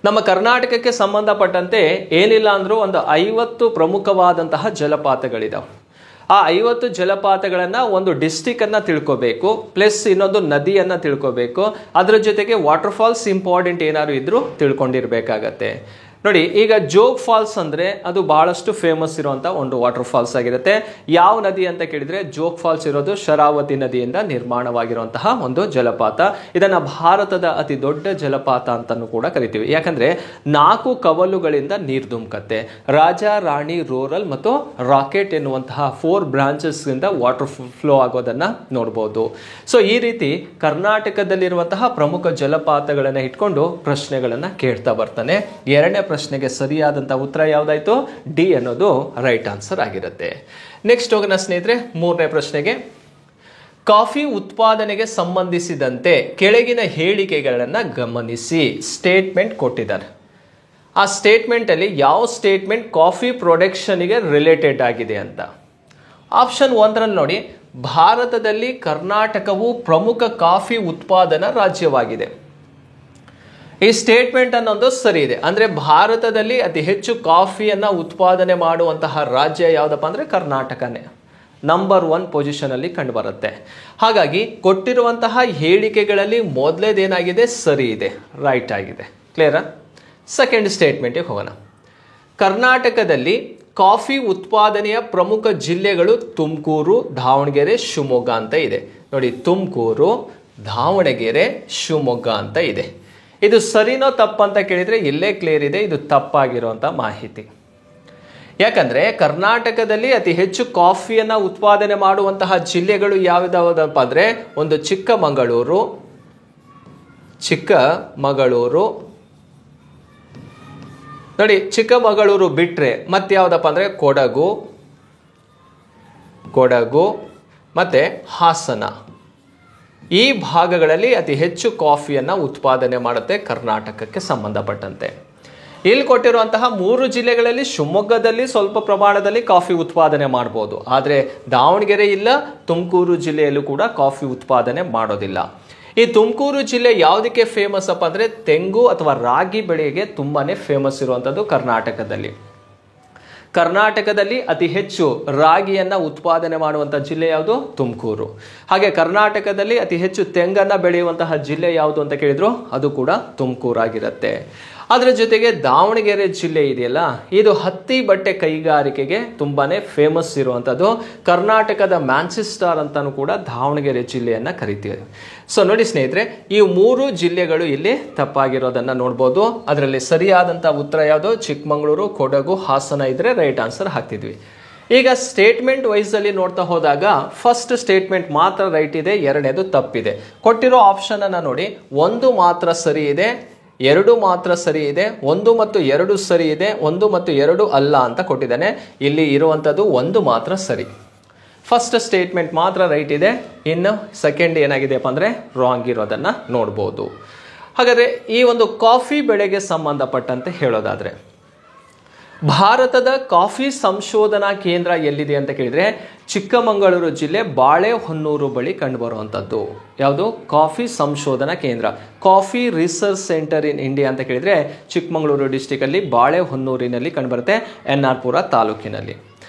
ನಮ್ಮ ಕರ್ನಾಟಕಕ್ಕೆ ಸಂಬಂಧಪಟ್ಟಂತೆ ಏನಿಲ್ಲ ಅಂದರೂ ಒಂದು 50 ಪ್ರಮುಖವಾದಂತಹ ಜಲಪಾತಗಳಿದಾವೆ. ಆ 50 ಜಲಪಾತಗಳನ್ನು ಒಂದು ಡಿಸ್ಟಿಕನ್ನು ತಿಳ್ಕೋಬೇಕು, ಪ್ಲಸ್ ಇನ್ನೊಂದು ನದಿಯನ್ನು ತಿಳ್ಕೋಬೇಕು. ಅದರ ಜೊತೆಗೆ ವಾಟರ್ ಫಾಲ್ಸ್ ಇಂಪಾರ್ಟೆಂಟ್ ಏನಾದ್ರು ಇದ್ರೂ ತಿಳ್ಕೊಂಡಿರ್ಬೇಕಾಗತ್ತೆ. ನೋಡಿ, ಈಗ ಜೋಗ್ ಫಾಲ್ಸ್ ಅಂದರೆ ಅದು ಬಹಳಷ್ಟು ಫೇಮಸ್ ಇರುವಂಥ ಒಂದು ವಾಟರ್ ಫಾಲ್ಸ್ ಆಗಿರುತ್ತೆ. ಯಾವ ನದಿ ಅಂತ ಕೇಳಿದರೆ ಜೋಗ್ ಫಾಲ್ಸ್ ಇರೋದು ಶರಾವತಿ ನದಿಯಿಂದ ನಿರ್ಮಾಣವಾಗಿರುವಂತಹ ಒಂದು ಜಲಪಾತ. ಇದನ್ನು ಭಾರತದ ಅತಿ ದೊಡ್ಡ ಜಲಪಾತ ಅಂತಲೂ ಕೂಡ ಕರಿತೀವಿ. ಯಾಕಂದರೆ 4 ಕವಲುಗಳಿಂದ ನೀರು ಧುಮುಕತ್ತೆ. ರಾಜ, ರಾಣಿ, ರೂರಲ್ ಮತ್ತು ರಾಕೆಟ್ ಎನ್ನುವಂತಹ 4 ಬ್ರಾಂಚಸ್ನಿಂದ ವಾಟರ್ ಫ್ಲೋ ಆಗೋದನ್ನು ನೋಡ್ಬೋದು. ಸೊ ಈ ರೀತಿ ಕರ್ನಾಟಕದಲ್ಲಿರುವಂತಹ ಪ್ರಮುಖ ಜಲಪಾತಗಳನ್ನು ಇಟ್ಕೊಂಡು ಪ್ರಶ್ನೆಗಳನ್ನು ಕೇಳ್ತಾ ಬರ್ತಾನೆ. 2ನೇ ಪ್ರಶ್ನೆಗೆ ಸರಿಯಾದಂಥ ಉತ್ತರ ಯಾವುದಾಯ್ತು? ಡಿ ಅನ್ನೋದು ರೈಟ್ ಆನ್ಸರ್ ಆಗಿರುತ್ತೆ. ನೆಕ್ಸ್ಟ್ ಹೋಗೋಣ ಸ್ನೇಹಿತರೆ 3ನೇ ಪ್ರಶ್ನೆಗೆ. ಕಾಫಿ ಉತ್ಪಾದನೆಗೆ ಸಂಬಂಧಿಸಿದಂತೆ ಕೆಳಗಿನ ಹೇಳಿಕೆಗಳನ್ನು ಗಮನಿಸಿ. ಸ್ಟೇಟ್ಮೆಂಟ್ ಕೊಟ್ಟಿದ್ದಾರೆ. ಆ ಸ್ಟೇಟ್ಮೆಂಟಲ್ಲಿ ಯಾವ ಸ್ಟೇಟ್ಮೆಂಟ್ ಕಾಫಿ ಪ್ರೊಡಕ್ಷನ್ಗೆ ರಿಲೇಟೆಡ್ ಆಗಿದೆ ಅಂತ. ಆಪ್ಷನ್ 1ರಲ್ಲಿ ನೋಡಿ, ಭಾರತದಲ್ಲಿ ಕರ್ನಾಟಕವು ಪ್ರಮುಖ ಕಾಫಿ ಉತ್ಪಾದನಾ ರಾಜ್ಯವಾಗಿದೆ. ಈ ಸ್ಟೇಟ್ಮೆಂಟ್ ಅನ್ನೋದು ಸರಿ ಇದೆ. ಅಂದರೆ ಭಾರತದಲ್ಲಿ ಅತಿ ಹೆಚ್ಚು ಕಾಫಿಯನ್ನು ಉತ್ಪಾದನೆ ಮಾಡುವಂತಹ ರಾಜ್ಯ ಯಾವುದಪ್ಪ ಅಂದರೆ ಕರ್ನಾಟಕನೇ, ನಂಬರ್ 1 ಪೊಸಿಷನಲ್ಲಿ ಕಂಡುಬರುತ್ತೆ. ಹಾಗಾಗಿ ಕೊಟ್ಟಿರುವಂತಹ ಹೇಳಿಕೆಗಳಲ್ಲಿ ಮೊದಲೇದೇನಾಗಿದೆ, ಸರಿ ಇದೆ, ರೈಟ್ ಆಗಿದೆ. ಕ್ಲಿಯರಾ? ಸೆಕೆಂಡ್ ಸ್ಟೇಟ್ಮೆಂಟಿಗೆ ಹೋಗೋಣ. ಕರ್ನಾಟಕದಲ್ಲಿ ಕಾಫಿ ಉತ್ಪಾದನೆಯ ಪ್ರಮುಖ ಜಿಲ್ಲೆಗಳು ತುಮಕೂರು, ದಾವಣಗೆರೆ, ಶಿವಮೊಗ್ಗ ಅಂತ ಇದೆ. ನೋಡಿ, ತುಮಕೂರು, ದಾವಣಗೆರೆ, ಶಿವಮೊಗ್ಗ ಅಂತ ಇದೆ. ಇದು ಸರಿನೋ ತಪ್ಪಂತ ಕೇಳಿದರೆ ಇಲ್ಲೇ ಕ್ಲಿಯರ್ ಇದೆ, ಇದು ತಪ್ಪಾಗಿರುವಂಥ ಮಾಹಿತಿ. ಯಾಕಂದರೆ ಕರ್ನಾಟಕದಲ್ಲಿ ಅತಿ ಹೆಚ್ಚು ಕಾಫಿಯನ್ನು ಉತ್ಪಾದನೆ ಮಾಡುವಂತಹ ಜಿಲ್ಲೆಗಳು ಯಾವುದಪ್ಪ ಅಂದರೆ ಒಂದು ಚಿಕ್ಕಮಗಳೂರು, ನೋಡಿ ಚಿಕ್ಕಮಗಳೂರು ಬಿಟ್ಟರೆ ಮತ್ತೆ ಯಾವುದಪ್ಪ ಅಂದರೆ ಕೊಡಗು ಮತ್ತು ಹಾಸನ. ಈ ಭಾಗಗಳಲ್ಲಿ ಅತಿ ಹೆಚ್ಚು ಕಾಫಿಯನ್ನು ಉತ್ಪಾದನೆ ಮಾಡುತ್ತೆ ಕರ್ನಾಟಕಕ್ಕೆ ಸಂಬಂಧಪಟ್ಟಂತೆ. ಇಲ್ಲಿ ಕೊಟ್ಟಿರುವಂತಹ 3 ಜಿಲ್ಲೆಗಳಲ್ಲಿ ಶಿವಮೊಗ್ಗದಲ್ಲಿ ಸ್ವಲ್ಪ ಪ್ರಮಾಣದಲ್ಲಿ ಕಾಫಿ ಉತ್ಪಾದನೆ ಮಾಡ್ಬೋದು, ಆದರೆ ದಾವಣಗೆರೆ ಇಲ್ಲ, ತುಮಕೂರು ಜಿಲ್ಲೆಯಲ್ಲೂ ಕೂಡ ಕಾಫಿ ಉತ್ಪಾದನೆ ಮಾಡೋದಿಲ್ಲ. ಈ ತುಮಕೂರು ಜಿಲ್ಲೆ ಯಾವುದಕ್ಕೆ ಫೇಮಸ್ ಅಪ್ಪ ಅಂದರೆ ತೆಂಗು ಅಥವಾ ರಾಗಿ ಬೆಳೆಗೆ ತುಂಬಾ ಫೇಮಸ್ ಇರುವಂಥದ್ದು ಕರ್ನಾಟಕದಲ್ಲಿ. ಕರ್ನಾಟಕದಲ್ಲಿ ಅತಿ ಹೆಚ್ಚು ರಾಗಿಯನ್ನು ಉತ್ಪಾದನೆ ಮಾಡುವಂಥ ಜಿಲ್ಲೆ ಯಾವುದು? ತುಮಕೂರು. ಹಾಗೆ ಕರ್ನಾಟಕದಲ್ಲಿ ಅತಿ ಹೆಚ್ಚು ತೆಂಗನ್ನು ಬೆಳೆಯುವಂತಹ ಜಿಲ್ಲೆ ಯಾವುದು ಅಂತ ಕೇಳಿದ್ರು, ಅದು ಕೂಡ ತುಮಕೂರಾಗಿರುತ್ತೆ. ಅದರ ಜೊತೆಗೆ ದಾವಣಗೆರೆ ಜಿಲ್ಲೆ ಇದೆಯಲ್ಲ, ಇದು ಹತ್ತಿ ಬಟ್ಟೆ ಕೈಗಾರಿಕೆಗೆ ತುಂಬಾ ಫೇಮಸ್ ಇರುವಂಥದ್ದು. ಕರ್ನಾಟಕದ ಮ್ಯಾಂಚೆಸ್ಟರ್ ಅಂತಲೂ ಕೂಡ ದಾವಣಗೆರೆ ಜಿಲ್ಲೆಯನ್ನು ಕರಿತೀವಿ. ಸೊ ನೋಡಿ ಸ್ನೇಹಿತರೆ, ಈ 3 ಜಿಲ್ಲೆಗಳು ಇಲ್ಲಿ ತಪ್ಪಾಗಿರೋದನ್ನು ನೋಡ್ಬೋದು. ಅದರಲ್ಲಿ ಸರಿಯಾದಂಥ ಉತ್ತರ ಯಾವುದು? ಚಿಕ್ಕಮಗಳೂರು, ಕೊಡಗು, ಹಾಸನ ಇದ್ರೆ ರೈಟ್ ಆನ್ಸರ್ ಹಾಕ್ತಿದ್ವಿ. ಈಗ ಸ್ಟೇಟ್ಮೆಂಟ್ ವೈಸಲ್ಲಿ ನೋಡ್ತಾ ಹೋದಾಗ ಫಸ್ಟ್ ಸ್ಟೇಟ್ಮೆಂಟ್ ಮಾತ್ರ ರೈಟ್ ಇದೆ, ಎರಡನೇದು ತಪ್ಪಿದೆ. ಕೊಟ್ಟಿರೋ ಆಪ್ಷನ್ ಅನ್ನು ನೋಡಿ, 1 ಮಾತ್ರ ಸರಿ ಇದೆ, 2 ಮಾತ್ರ ಸರಿ ಇದೆ, 1 ಮತ್ತು 2 ಸರಿ ಇದೆ, 1 ಮತ್ತು 2 ಅಲ್ಲ ಅಂತ ಕೊಟ್ಟಿದ್ದಾನೆ. ಇಲ್ಲಿ ಇರುವಂಥದ್ದು 1 ಮಾತ್ರ ಸರಿ. ಫಸ್ಟ್ ಸ್ಟೇಟ್ಮೆಂಟ್ ಮಾತ್ರ ರೈಟ್ ಇದೆ, ಇನ್ನು ಸೆಕೆಂಡ್ ಏನಾಗಿದೆಯಪ್ಪ ಅಂದರೆ ರಾಂಗ್ ಇರೋದನ್ನು ನೋಡ್ಬೋದು. ಹಾಗಾದರೆ ಈ ಒಂದು ಕಾಫಿ ಬೆಳೆಗೆ ಸಂಬಂಧಪಟ್ಟಂತೆ ಹೇಳೋದಾದರೆ, ಭಾರತದ ಕಾಫಿ ಸಂಶೋಧನಾ ಕೇಂದ್ರ ಎಲ್ಲಿದೆ ಅಂತ ಕೇಳಿದರೆ ಚಿಕ್ಕಮಗಳೂರು ಜಿಲ್ಲೆ ಬಾಳೆಹೊನ್ನೂರು ಬಳಿ ಕಂಡುಬರುವಂಥದ್ದು. ಯಾವುದು? ಕಾಫಿ ಸಂಶೋಧನಾ ಕೇಂದ್ರ, coffee research centre in India ಅಂತ ಕೇಳಿದರೆ ಚಿಕ್ಕಮಗಳೂರು ಡಿಸ್ಟಿಕಲ್ಲಿ ಬಾಳೆಹೊನ್ನೂರಿನಲ್ಲಿ ಕಂಡುಬರುತ್ತೆ, ಎನ್.ಆರ್. ಪುರ ತಾಲೂಕಿನಲ್ಲಿ.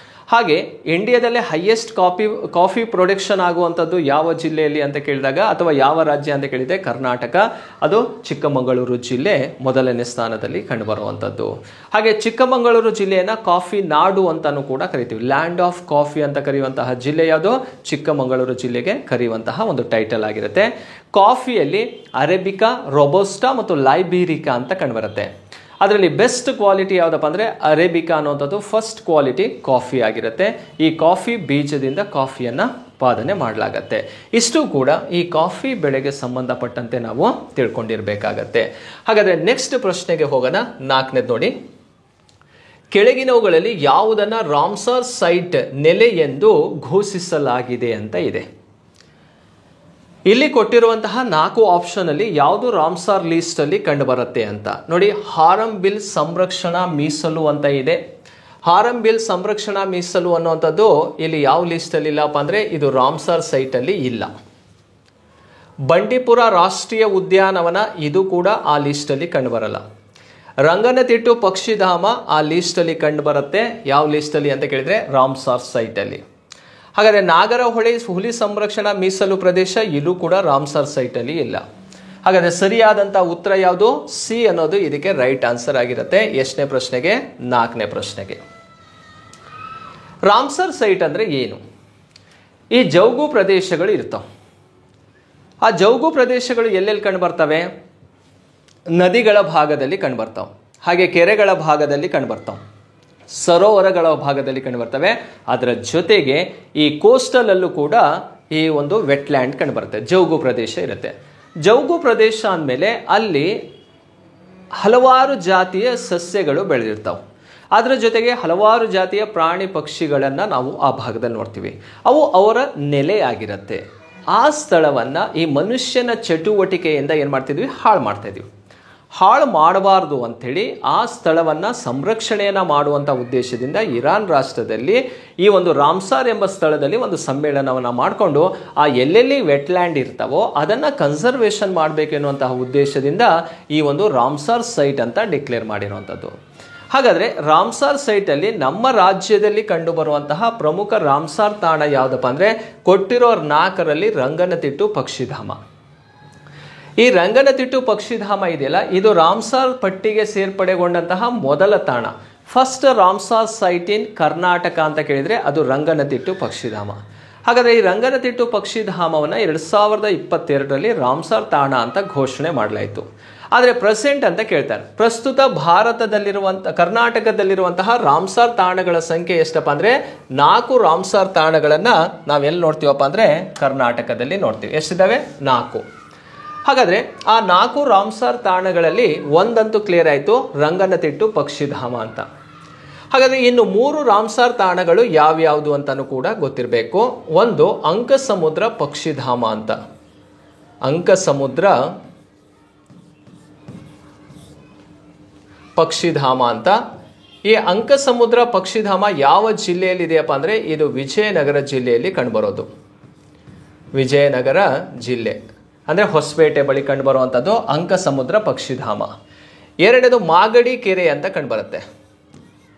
ಹಾಗೆ ಇಂಡಿಯಾದಲ್ಲೇ ಹೈಯೆಸ್ಟ್ ಕಾಫಿ ಪ್ರೊಡಕ್ಷನ್ ಆಗುವಂಥದ್ದು ಯಾವ ಜಿಲ್ಲೆಯಲ್ಲಿ ಅಂತ ಕೇಳಿದಾಗ, ಅಥವಾ ಯಾವ ರಾಜ್ಯ ಅಂತ ಕೇಳಿದರೆ ಕರ್ನಾಟಕ, ಅದು ಚಿಕ್ಕಮಗಳೂರು ಜಿಲ್ಲೆ ಮೊದಲನೇ ಸ್ಥಾನದಲ್ಲಿ ಕಂಡುಬರುವಂಥದ್ದು. ಹಾಗೆ ಚಿಕ್ಕಮಗಳೂರು ಜಿಲ್ಲೆಯನ್ನು ಕಾಫಿ ನಾಡು ಅಂತಲೂ ಕೂಡ ಕರಿತೀವಿ. ಲ್ಯಾಂಡ್ ಆಫ್ ಕಾಫಿ ಅಂತ ಕರೆಯುವಂತಹ ಜಿಲ್ಲೆ ಯಾವುದು? ಚಿಕ್ಕಮಗಳೂರು ಜಿಲ್ಲೆಗೆ ಕರೆಯುವಂತಹ ಒಂದು ಟೈಟಲ್ ಆಗಿರುತ್ತೆ. ಕಾಫಿಯಲ್ಲಿ ಅರೇಬಿಕಾ, ರೊಬಸ್ಟಾ ಮತ್ತು ಲೈಬೀರಿಕಾ ಅಂತ ಕಂಡುಬರುತ್ತೆ. ಅದರಲ್ಲಿ ಬೆಸ್ಟ್ ಕ್ವಾಲಿಟಿ ಯಾವುದಪ್ಪ ಅಂದರೆ ಅರೇಬಿಕಾ ಅನ್ನುವಂಥದ್ದು ಫಸ್ಟ್ ಕ್ವಾಲಿಟಿ ಕಾಫಿ ಆಗಿರುತ್ತೆ. ಈ ಕಾಫಿ ಬೀಜದಿಂದ ಕಾಫಿಯನ್ನು ಉತ್ಪಾದನೆ ಮಾಡಲಾಗತ್ತೆ. ಇಷ್ಟು ಕೂಡ ಈ ಕಾಫಿ ಬೆಳೆಗೆ ಸಂಬಂಧಪಟ್ಟಂತೆ ನಾವು ತಿಳ್ಕೊಂಡಿರಬೇಕಾಗತ್ತೆ. ಹಾಗಾದರೆ ನೆಕ್ಸ್ಟ್ ಪ್ರಶ್ನೆಗೆ ಹೋಗೋಣ. 4ನೇದು ನೋಡಿ, ಕೆಳಗಿನವುಗಳಲ್ಲಿ ಯಾವುದನ್ನು ರಾಮ್ಸರ್ ಸೈಟ್ ನೆಲೆ ಎಂದು ಘೋಷಿಸಲಾಗಿದೆ ಅಂತ ಇದೆ. ಇಲ್ಲಿ ಕೊಟ್ಟಿರುವಂತಹ 4 ಆಪ್ಷನ್ ಅಲ್ಲಿ ಯಾವುದು ರಾಮ್ಸಾರ್ ಲಿಸ್ಟ್ ಅಲ್ಲಿ ಕಂಡು ಬರುತ್ತೆ ಅಂತ ನೋಡಿ. ಹಾರಂಬಿಲ್ ಸಂರಕ್ಷಣಾ ಮೀಸಲು ಅಂತ ಇದೆ. ಹಾರಂಬಿಲ್ ಸಂರಕ್ಷಣಾ ಮೀಸಲು ಅನ್ನುವಂಥದ್ದು ಇಲ್ಲಿ ಯಾವ ಲಿಸ್ಟ್ ಅಲ್ಲಿ ಇಲ್ಲಪ್ಪ ಅಂದ್ರೆ ಇದು ರಾಮ್ಸಾರ್ ಸೈಟ್ ಅಲ್ಲಿ ಇಲ್ಲ. ಬಂಡೀಪುರ ರಾಷ್ಟ್ರೀಯ ಉದ್ಯಾನವನ ಇದು ಕೂಡ ಆ ಲಿಸ್ಟ್ ಅಲ್ಲಿ ಕಂಡು ಬರಲ್ಲ. ರಂಗನತಿಟ್ಟು ಪಕ್ಷಿಧಾಮ ಆ ಲಿಸ್ಟ್ ಅಲ್ಲಿ ಕಂಡು ಬರುತ್ತೆ. ಯಾವ ಲಿಸ್ಟ್ ಅಲ್ಲಿ ಅಂತ ಕೇಳಿದ್ರೆ ರಾಮ್ಸಾರ್ ಸೈಟ್ ಅಲ್ಲಿ. ಹಾಗಾದರೆ ನಾಗರಹೊಳೆ ಹುಲಿ ಸಂರಕ್ಷಣಾ ಮೀಸಲು ಪ್ರದೇಶ ಇಲ್ಲೂ ಕೂಡ ರಾಮ್ಸಾರ್ ಸೈಟ್ ಅಲ್ಲಿ ಇಲ್ಲ. ಹಾಗಾದರೆ ಸರಿಯಾದಂಥ ಉತ್ತರ ಯಾವುದು? ಸಿ ಅನ್ನೋದು ಇದಕ್ಕೆ ರೈಟ್ ಆನ್ಸರ್ ಆಗಿರುತ್ತೆ. ಎಷ್ಟನೇ ಪ್ರಶ್ನೆಗೆ? 4ನೇ ಪ್ರಶ್ನೆಗೆ. ರಾಮ್ಸರ್ ಸೈಟ್ ಅಂದರೆ ಏನು? ಈ ಜೌಗು ಪ್ರದೇಶಗಳು ಇರ್ತಾವೆ. ಆ ಜೌಗು ಪ್ರದೇಶಗಳು ಎಲ್ಲೆಲ್ಲಿ ಕಂಡು ಬರ್ತವೆ? ನದಿಗಳ ಭಾಗದಲ್ಲಿ ಕಂಡು ಬರ್ತಾವೆ, ಹಾಗೆ ಕೆರೆಗಳ ಭಾಗದಲ್ಲಿ ಕಂಡು ಬರ್ತಾವೆ, ಸರೋವರಗಳ ಭಾಗದಲ್ಲಿ ಕಂಡು ಬರ್ತವೆ. ಅದರ ಜೊತೆಗೆ ಈ ಕೋಸ್ಟಲ್ ಅಲ್ಲೂ ಕೂಡ ಈ ಒಂದು ವೆಟ್ಲ್ಯಾಂಡ್ ಕಂಡು ಬರುತ್ತೆ, ಜೌಗು ಪ್ರದೇಶ ಇರುತ್ತೆ. ಜೌಗು ಪ್ರದೇಶ ಅಂದಮೇಲೆ ಅಲ್ಲಿ ಹಲವಾರು ಜಾತಿಯ ಸಸ್ಯಗಳು ಬೆಳೆದಿರ್ತಾವೆ. ಅದರ ಜೊತೆಗೆ ಹಲವಾರು ಜಾತಿಯ ಪ್ರಾಣಿ ಪಕ್ಷಿಗಳನ್ನು ನಾವು ಆ ಭಾಗದಲ್ಲಿ ನೋಡ್ತೀವಿ. ಅವು ಅವರ ನೆಲೆ ಆಗಿರುತ್ತೆ. ಆ ಸ್ಥಳವನ್ನು ಈ ಮನುಷ್ಯನ ಚಟುವಟಿಕೆಯಿಂದ ಏನು ಮಾಡ್ತಿದ್ವಿ? ಹಾಳು ಮಾಡ್ತಾ ಇದ್ವಿ. ಹಾಳು ಮಾಡಬಾರ್ದು ಅಂಥೇಳಿ ಆ ಸ್ಥಳವನ್ನು ಸಂರಕ್ಷಣೆಯನ್ನು ಮಾಡುವಂಥ ಉದ್ದೇಶದಿಂದ ಇರಾನ್ ರಾಷ್ಟ್ರದಲ್ಲಿ ಈ ಒಂದು ರಾಮ್ಸಾರ್ ಎಂಬ ಸ್ಥಳದಲ್ಲಿ ಒಂದು ಸಮ್ಮೇಳನವನ್ನು ಮಾಡಿಕೊಂಡು ಆ ಎಲ್ಲೆಲ್ಲಿ ವೆಟ್ಲ್ಯಾಂಡ್ ಇರ್ತಾವೋ ಅದನ್ನು ಕನ್ಸರ್ವೇಷನ್ ಮಾಡಬೇಕೆನ್ನುವಂತಹ ಉದ್ದೇಶದಿಂದ ಈ ಒಂದು ರಾಮ್ಸಾರ್ ಸೈಟ್ ಅಂತ ಡಿಕ್ಲೇರ್ ಮಾಡಿರುವಂಥದ್ದು. ಹಾಗಾದರೆ ರಾಮ್ಸಾರ್ ಸೈಟಲ್ಲಿ ನಮ್ಮ ರಾಜ್ಯದಲ್ಲಿ ಕಂಡುಬರುವಂತಹ ಪ್ರಮುಖ ರಾಮ್ಸಾರ್ ತಾಣ ಯಾವುದಪ್ಪ ಅಂದರೆ ಕೊಟ್ಟಿರೋ 4ರಲ್ಲಿ ರಂಗನತಿಟ್ಟು ಪಕ್ಷಿಧಾಮ. ಈ ರಂಗನತಿಟ್ಟು ಪಕ್ಷಿಧಾಮ ಇದೆಯಲ್ಲ, ಇದು ರಾಮ್ಸಾರ್ ಪಟ್ಟಿಗೆ ಸೇರ್ಪಡೆಗೊಂಡಂತಹ ಮೊದಲ ತಾಣ. ಫಸ್ಟ್ ರಾಮ್ಸಾರ್ ಸೈಟ್ ಇನ್ ಕರ್ನಾಟಕ ಅಂತ ಕೇಳಿದರೆ ಅದು ರಂಗನತಿಟ್ಟು ಪಕ್ಷಿಧಾಮ. ಹಾಗಾದರೆ ಈ ರಂಗನತಿಟ್ಟು ಪಕ್ಷಿಧಾಮವನ್ನು 2022ರಲ್ಲಿ ರಾಮ್ಸಾರ್ ತಾಣ ಅಂತ ಘೋಷಣೆ ಮಾಡಲಾಯಿತು. ಆದರೆ ಪ್ರೆಸೆಂಟ್ ಅಂತ ಕೇಳ್ತಾರೆ, ಪ್ರಸ್ತುತ ಕರ್ನಾಟಕದಲ್ಲಿರುವಂತಹ ರಾಮ್ಸಾರ್ ತಾಣಗಳ ಸಂಖ್ಯೆ ಎಷ್ಟಪ್ಪ ಅಂದರೆ 4 ರಾಮ್ಸಾರ್ ತಾಣಗಳನ್ನು ನಾವೆಲ್ಲಿ ನೋಡ್ತೀವಪ್ಪ ಅಂದರೆ ಕರ್ನಾಟಕದಲ್ಲಿ ನೋಡ್ತೀವಿ. ಎಷ್ಟಿದ್ದಾವೆ? 4. ಹಾಗಾದರೆ ಆ 4 ರಾಮ್ಸಾರ್ ತಾಣಗಳಲ್ಲಿ ಒಂದಂತೂ ಕ್ಲಿಯರ್ ಆಯಿತು, ರಂಗನತಿಟ್ಟು ಪಕ್ಷಿಧಾಮ ಅಂತ. ಹಾಗಾದರೆ ಇನ್ನು 3 ರಾಮ್ಸಾರ್ ತಾಣಗಳು ಯಾವ್ಯಾವುದು ಅಂತಲೂ ಕೂಡ ಗೊತ್ತಿರಬೇಕು. ಒಂದು ಅಂಕಸಮುದ್ರ ಪಕ್ಷಿಧಾಮ ಅಂತ. ಅಂಕಸಮುದ್ರ ಪಕ್ಷಿಧಾಮ ಅಂತ. ಈ ಅಂಕಸಮುದ್ರ ಪಕ್ಷಿಧಾಮ ಯಾವ ಜಿಲ್ಲೆಯಲ್ಲಿ ಇದೆಯಪ್ಪ ಅಂದರೆ ಇದು ವಿಜಯನಗರ ಜಿಲ್ಲೆಯಲ್ಲಿ ಕಂಡುಬರೋದು. ವಿಜಯನಗರ ಜಿಲ್ಲೆ ಅಂದರೆ ಹೊಸಪೇಟೆ ಬಳಿ ಕಂಡುಬರುವಂಥದ್ದು ಅಂಕಸಮುದ್ರ ಪಕ್ಷಿಧಾಮ. ಎರಡನೇದು ಮಾಗಡಿ ಕೆರೆ ಅಂತ ಕಂಡುಬರುತ್ತೆ.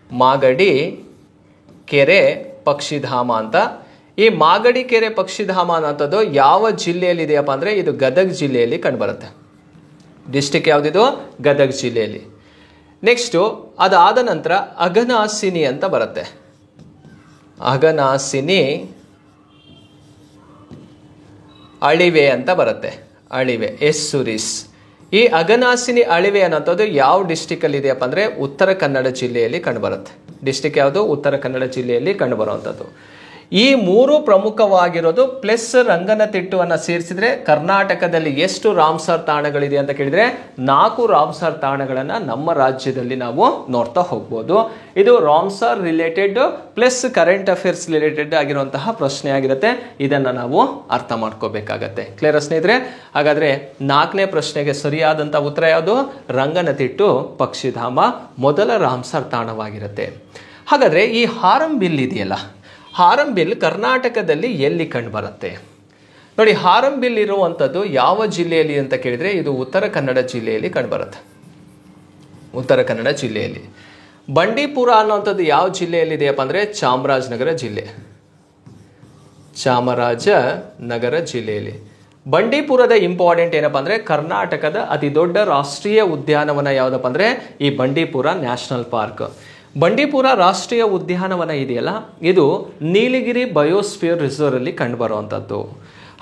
ಮಾಗಡಿ ಕೆರೆ ಪಕ್ಷಿಧಾಮ ಅಂತ. ಈ ಮಾಗಡಿ ಕೆರೆ ಪಕ್ಷಿಧಾಮ ಅನ್ನೋಂಥದ್ದು ಯಾವ ಜಿಲ್ಲೆಯಲ್ಲಿ ಇದೆಯಪ್ಪ ಅಂದರೆ ಇದು ಗದಗ ಜಿಲ್ಲೆಯಲ್ಲಿ ಕಂಡುಬರುತ್ತೆ. ಡಿಸ್ಟಿಕ್ ಯಾವುದಿದು? ಗದಗ ಜಿಲ್ಲೆಯಲ್ಲಿ. ನೆಕ್ಸ್ಟು ಅದಾದ ನಂತರ ಅಘನಾಸಿನಿ ಅಂತ ಬರುತ್ತೆ. ಅಘನಾಸಿನಿ ಅಳಿವೆ ಅಂತ ಬರುತ್ತೆ. ಅಳಿವೆ ಎಸ್ಸುರಿಸ್. ಈ ಅಘನಾಸಿನಿ ಅಳಿವೆ ಅನ್ನೋಂಥದ್ದು ಯಾವ ಡಿಸ್ಟಿಕಲ್ಲಿ ಇದೆಯಪ್ಪ ಅಂದರೆ ಉತ್ತರ ಕನ್ನಡ ಜಿಲ್ಲೆಯಲ್ಲಿ ಕಂಡುಬರುತ್ತೆ. ಡಿಸ್ಟಿಕ್ ಯಾವುದು? ಉತ್ತರ ಕನ್ನಡ ಜಿಲ್ಲೆಯಲ್ಲಿ ಕಂಡುಬರುವಂಥದ್ದು. ಈ 3 ಪ್ರಮುಖವಾಗಿರೋದು ಪ್ಲಸ್ ರಂಗನತಿಟ್ಟುವನ್ನು ಸೇರಿಸಿದ್ರೆ ಕರ್ನಾಟಕದಲ್ಲಿ ಎಷ್ಟು ರಾಮ್ಸಾರ್ ತಾಣಗಳಿದೆ ಅಂತ ಕೇಳಿದರೆ 4 ರಾಮ್ಸಾರ್ ತಾಣಗಳನ್ನು ನಮ್ಮ ರಾಜ್ಯದಲ್ಲಿ ನಾವು ನೋಡ್ತಾ ಹೋಗ್ಬೋದು. ಇದು Ramsar related plus current affairs related ಆಗಿರುವಂತಹ ಪ್ರಶ್ನೆ ಆಗಿರುತ್ತೆ. ಇದನ್ನು ನಾವು ಅರ್ಥ ಮಾಡ್ಕೋಬೇಕಾಗತ್ತೆ. ಕ್ಲಿಯರ್ ಸ್ನೇಹಿತರೆ? ಹಾಗಾದರೆ 4ನೇ ಪ್ರಶ್ನೆಗೆ ಸರಿಯಾದಂಥ ಉತ್ತರ ಯಾವುದು? ರಂಗನತಿಟ್ಟು ಪಕ್ಷಿಧಾಮ ಮೊದಲ ರಾಮ್ಸಾರ್ ತಾಣವಾಗಿರುತ್ತೆ. ಹಾಗಾದರೆ ಈ ಹಾರಂಬಿಲ್ ಇದೆಯಲ್ಲ, ಹಾರಂಬಿಲ್ ಕರ್ನಾಟಕದಲ್ಲಿ ಎಲ್ಲಿ ಕಂಡುಬರುತ್ತೆ? ನೋಡಿ, ಹಾರಂಬಿಲ್ ಇರುವಂಥದ್ದು ಯಾವ ಜಿಲ್ಲೆಯಲ್ಲಿ ಅಂತ ಕೇಳಿದರೆ ಇದು ಉತ್ತರ ಕನ್ನಡ ಜಿಲ್ಲೆಯಲ್ಲಿ ಕಂಡುಬರುತ್ತೆ. ಉತ್ತರ ಕನ್ನಡ ಜಿಲ್ಲೆಯಲ್ಲಿ. ಬಂಡೀಪುರ ಅನ್ನುವಂಥದ್ದು ಯಾವ ಜಿಲ್ಲೆಯಲ್ಲಿ ಇದೆಯಪ್ಪ ಅಂದರೆ ಚಾಮರಾಜನಗರ ಜಿಲ್ಲೆ. ಚಾಮರಾಜನಗರ ಜಿಲ್ಲೆಯಲ್ಲಿ. ಬಂಡೀಪುರದ ಇಂಪಾರ್ಟೆಂಟ್ ಏನಪ್ಪ ಅಂದರೆ ಕರ್ನಾಟಕದ ಅತಿ ದೊಡ್ಡ ರಾಷ್ಟ್ರೀಯ ಉದ್ಯಾನವನ ಯಾವುದಪ್ಪ ಅಂದರೆ ಈ ಬಂಡೀಪುರ ನ್ಯಾಷನಲ್ ಪಾರ್ಕ್. ಬಂಡೀಪುರ ರಾಷ್ಟ್ರೀಯ ಉದ್ಯಾನವನ ಇದೆಯಲ್ಲ, ಇದು ನೀಲಗಿರಿ ಬಯೋಸ್ಫಿಯರ್ ರಿಸರ್ವ್ ಅಲ್ಲಿ ಕಂಡುಬರುವಂಥದ್ದು.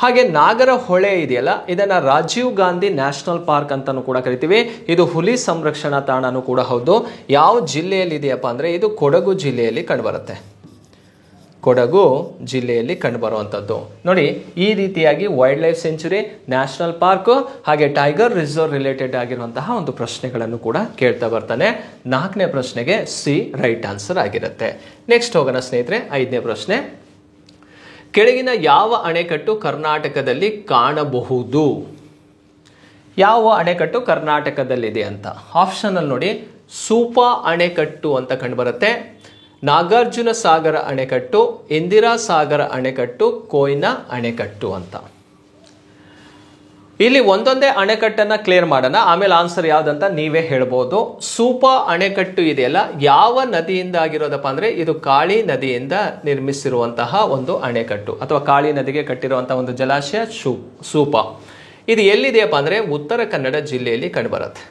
ಹಾಗೆ ನಾಗರಹೊಳೆ ಇದೆಯಲ್ಲ, ಇದನ್ನು ರಾಜೀವ್ ಗಾಂಧಿ ನ್ಯಾಷನಲ್ ಪಾರ್ಕ್ ಅಂತಲೂ ಕೂಡ ಕರಿತೀವಿ. ಇದು ಹುಲಿ ಸಂರಕ್ಷಣಾ ತಾಣನೂ ಕೂಡ ಹೌದು. ಯಾವ ಜಿಲ್ಲೆಯಲ್ಲಿ ಇದೆಯಪ್ಪ ಅಂದರೆ ಇದು ಕೊಡಗು ಜಿಲ್ಲೆಯಲ್ಲಿ ಕಂಡುಬರುತ್ತೆ. ಕೊಡಗು ಜಿಲ್ಲೆಯಲ್ಲಿ ಕಂಡುಬರುವಂಥದ್ದು. ನೋಡಿ, ಈ ರೀತಿಯಾಗಿ wild life century, national park ಹಾಗೆ ಟೈಗರ್ ರಿಸರ್ವ್ ರಿಲೇಟೆಡ್ ಆಗಿರುವಂತಹ ಒಂದು ಪ್ರಶ್ನೆಗಳನ್ನು ಕೂಡ ಕೇಳ್ತಾ ಬರ್ತಾನೆ. 4ನೇ ಪ್ರಶ್ನೆಗೆ ಸಿ ರೈಟ್ ಆನ್ಸರ್ ಆಗಿರುತ್ತೆ. ನೆಕ್ಸ್ಟ್ ಹೋಗೋಣ ಸ್ನೇಹಿತರೆ, 5ನೇ ಪ್ರಶ್ನೆ. ಕೆಳಗಿನ ಯಾವ ಅಣೆಕಟ್ಟು ಕರ್ನಾಟಕದಲ್ಲಿ ಕಾಣಬಹುದು? ಯಾವ ಅಣೆಕಟ್ಟು ಕರ್ನಾಟಕದಲ್ಲಿದೆ ಅಂತ ಆಪ್ಷನ್ ಅಲ್ಲಿ ನೋಡಿ, ಸೂಪಾ ಅಣೆಕಟ್ಟು ಅಂತ ಕಂಡುಬರುತ್ತೆ, ನಾಗಾರ್ಜುನ ಸಾಗರ ಅಣೆಕಟ್ಟು, ಇಂದಿರಾ ಸಾಗರ ಅಣೆಕಟ್ಟು, ಕೊಯ್ನಾ ಅಣೆಕಟ್ಟು ಅಂತ. ಇಲ್ಲಿ ಒಂದೊಂದೇ ಅಣೆಕಟ್ಟನ್ನು ಕ್ಲಿಯರ್ ಮಾಡೋಣ, ಆಮೇಲೆ ಆನ್ಸರ್ ಯಾವುದಂತ ನೀವೇ ಹೇಳ್ಬೋದು. ಸೂಪಾ ಅಣೆಕಟ್ಟು ಇದೆಯಲ್ಲ, ಯಾವ ನದಿಯಿಂದ ಆಗಿರೋದಪ್ಪ ಅಂದರೆ ಇದು ಕಾಳಿ ನದಿಯಿಂದ ನಿರ್ಮಿಸಿರುವಂತಹ ಒಂದು ಅಣೆಕಟ್ಟು ಅಥವಾ ಕಾಳಿ ನದಿಗೆ ಕಟ್ಟಿರುವಂತಹ ಒಂದು ಜಲಾಶಯ ಸೂಪಾ. ಇದು ಎಲ್ಲಿದೆಯಪ್ಪ ಅಂದರೆ ಉತ್ತರ ಕನ್ನಡ ಜಿಲ್ಲೆಯಲ್ಲಿ ಕಂಡುಬರುತ್ತೆ.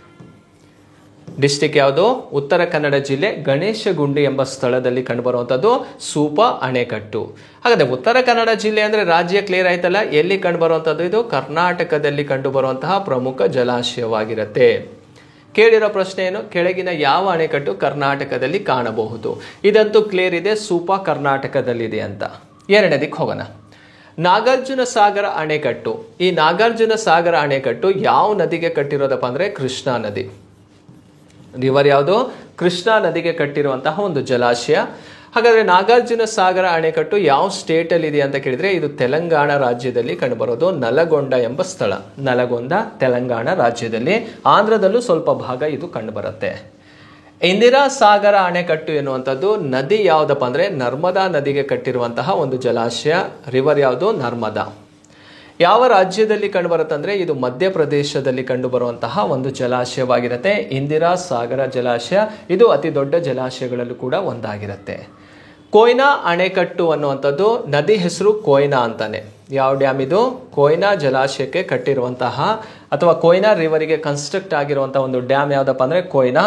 ಡಿಸ್ಟಿಕ್ ಯಾವುದು? ಉತ್ತರ ಕನ್ನಡ ಜಿಲ್ಲೆ ಗಣೇಶಗುಂಡಿ ಎಂಬ ಸ್ಥಳದಲ್ಲಿ ಕಂಡುಬರುವಂಥದ್ದು ಸೂಪಾ ಅಣೆಕಟ್ಟು. ಹಾಗಾದರೆ ಉತ್ತರ ಕನ್ನಡ ಜಿಲ್ಲೆ ಅಂದರೆ ರಾಜ್ಯ ಕ್ಲಿಯರ್ ಆಯ್ತಲ್ಲ, ಎಲ್ಲಿ ಕಂಡುಬರುವಂಥದ್ದು? ಇದು ಕರ್ನಾಟಕದಲ್ಲಿ ಕಂಡುಬರುವಂತಹ ಪ್ರಮುಖ ಜಲಾಶಯವಾಗಿರುತ್ತೆ. ಕೇಳಿರೋ ಪ್ರಶ್ನೆ ಏನು? ಕೆಳಗಿನ ಯಾವ ಅಣೆಕಟ್ಟು ಕರ್ನಾಟಕದಲ್ಲಿ ಕಾಣಬಹುದು? ಇದಂತೂ ಕ್ಲಿಯರ್ ಇದೆ, ಸೂಪಾ ಕರ್ನಾಟಕದಲ್ಲಿದೆ ಅಂತ. ಎರಡನೇದಕ್ಕೆ ಹೋಗೋಣ. ನಾಗಾರ್ಜುನ ಸಾಗರ ಅಣೆಕಟ್ಟು. ಈ ನಾಗಾರ್ಜುನ ಸಾಗರ ಅಣೆಕಟ್ಟು ಯಾವ ನದಿಗೆ ಕಟ್ಟಿರೋದಪ್ಪ ಅಂದರೆ ಕೃಷ್ಣಾ ನದಿ. ರಿವರ್ ಯಾವುದು? ಕೃಷ್ಣಾ ನದಿಗೆ ಕಟ್ಟಿರುವಂತಹ ಒಂದು ಜಲಾಶಯ. ಹಾಗಾದ್ರೆ ನಾಗಾರ್ಜುನ ಸಾಗರ ಅಣೆಕಟ್ಟು ಯಾವ ಸ್ಟೇಟ್ ಅಲ್ಲಿ ಇದೆ ಅಂತ ಕೇಳಿದ್ರೆ ಇದು ತೆಲಂಗಾಣ ರಾಜ್ಯದಲ್ಲಿ ಕಂಡುಬರೋದು ನಲಗೊಂಡ ಎಂಬ ಸ್ಥಳ. ನಲಗೊಂಡ ತೆಲಂಗಾಣ ರಾಜ್ಯದಲ್ಲಿ. ಆಂಧ್ರದಲ್ಲೂ ಸ್ವಲ್ಪ ಭಾಗ ಇದು ಕಂಡುಬರುತ್ತೆ. ಇಂದಿರಾ ಸಾಗರ ಅಣೆಕಟ್ಟು ಎನ್ನುವಂಥದ್ದು ನದಿ ಯಾವುದಪ್ಪ ಅಂದ್ರೆ ನರ್ಮದಾ ನದಿಗೆ ಕಟ್ಟಿರುವಂತಹ ಒಂದು ಜಲಾಶಯ. ರಿವರ್ ಯಾವುದು? ನರ್ಮದಾ. ಯಾವ ರಾಜ್ಯದಲ್ಲಿ ಕಂಡುಬರುತ್ತೆ ಅಂದ್ರೆ ಇದು ಮಧ್ಯಪ್ರದೇಶದಲ್ಲಿ ಕಂಡುಬರುವಂತಹ ಒಂದು ಜಲಾಶಯವಾಗಿರುತ್ತೆ. ಇಂದಿರಾ ಸಾಗರ ಜಲಾಶಯ ಇದು ಅತಿ ದೊಡ್ಡ ಜಲಾಶಯಗಳಲ್ಲೂ ಕೂಡ ಒಂದಾಗಿರುತ್ತೆ. ಕೊಯ್ನಾ ಅಣೆಕಟ್ಟು ಅನ್ನುವಂಥದ್ದು ನದಿ ಹೆಸರು ಕೊಯ್ನಾ ಅಂತಾನೆ. ಯಾವ ಡ್ಯಾಮ್ ಇದು? ಕೊಯ್ನಾ ಜಲಾಶಯಕ್ಕೆ ಕಟ್ಟಿರುವಂತಹ ಅಥವಾ ಕೊಯ್ನಾ ರಿವರಿಗೆ ಕನ್ಸ್ಟ್ರಕ್ಟ್ ಆಗಿರುವಂತಹ ಒಂದು ಡ್ಯಾಮ್ ಯಾವ್ದಪ್ಪ ಅಂದ್ರೆ ಕೊಯ್ನಾ.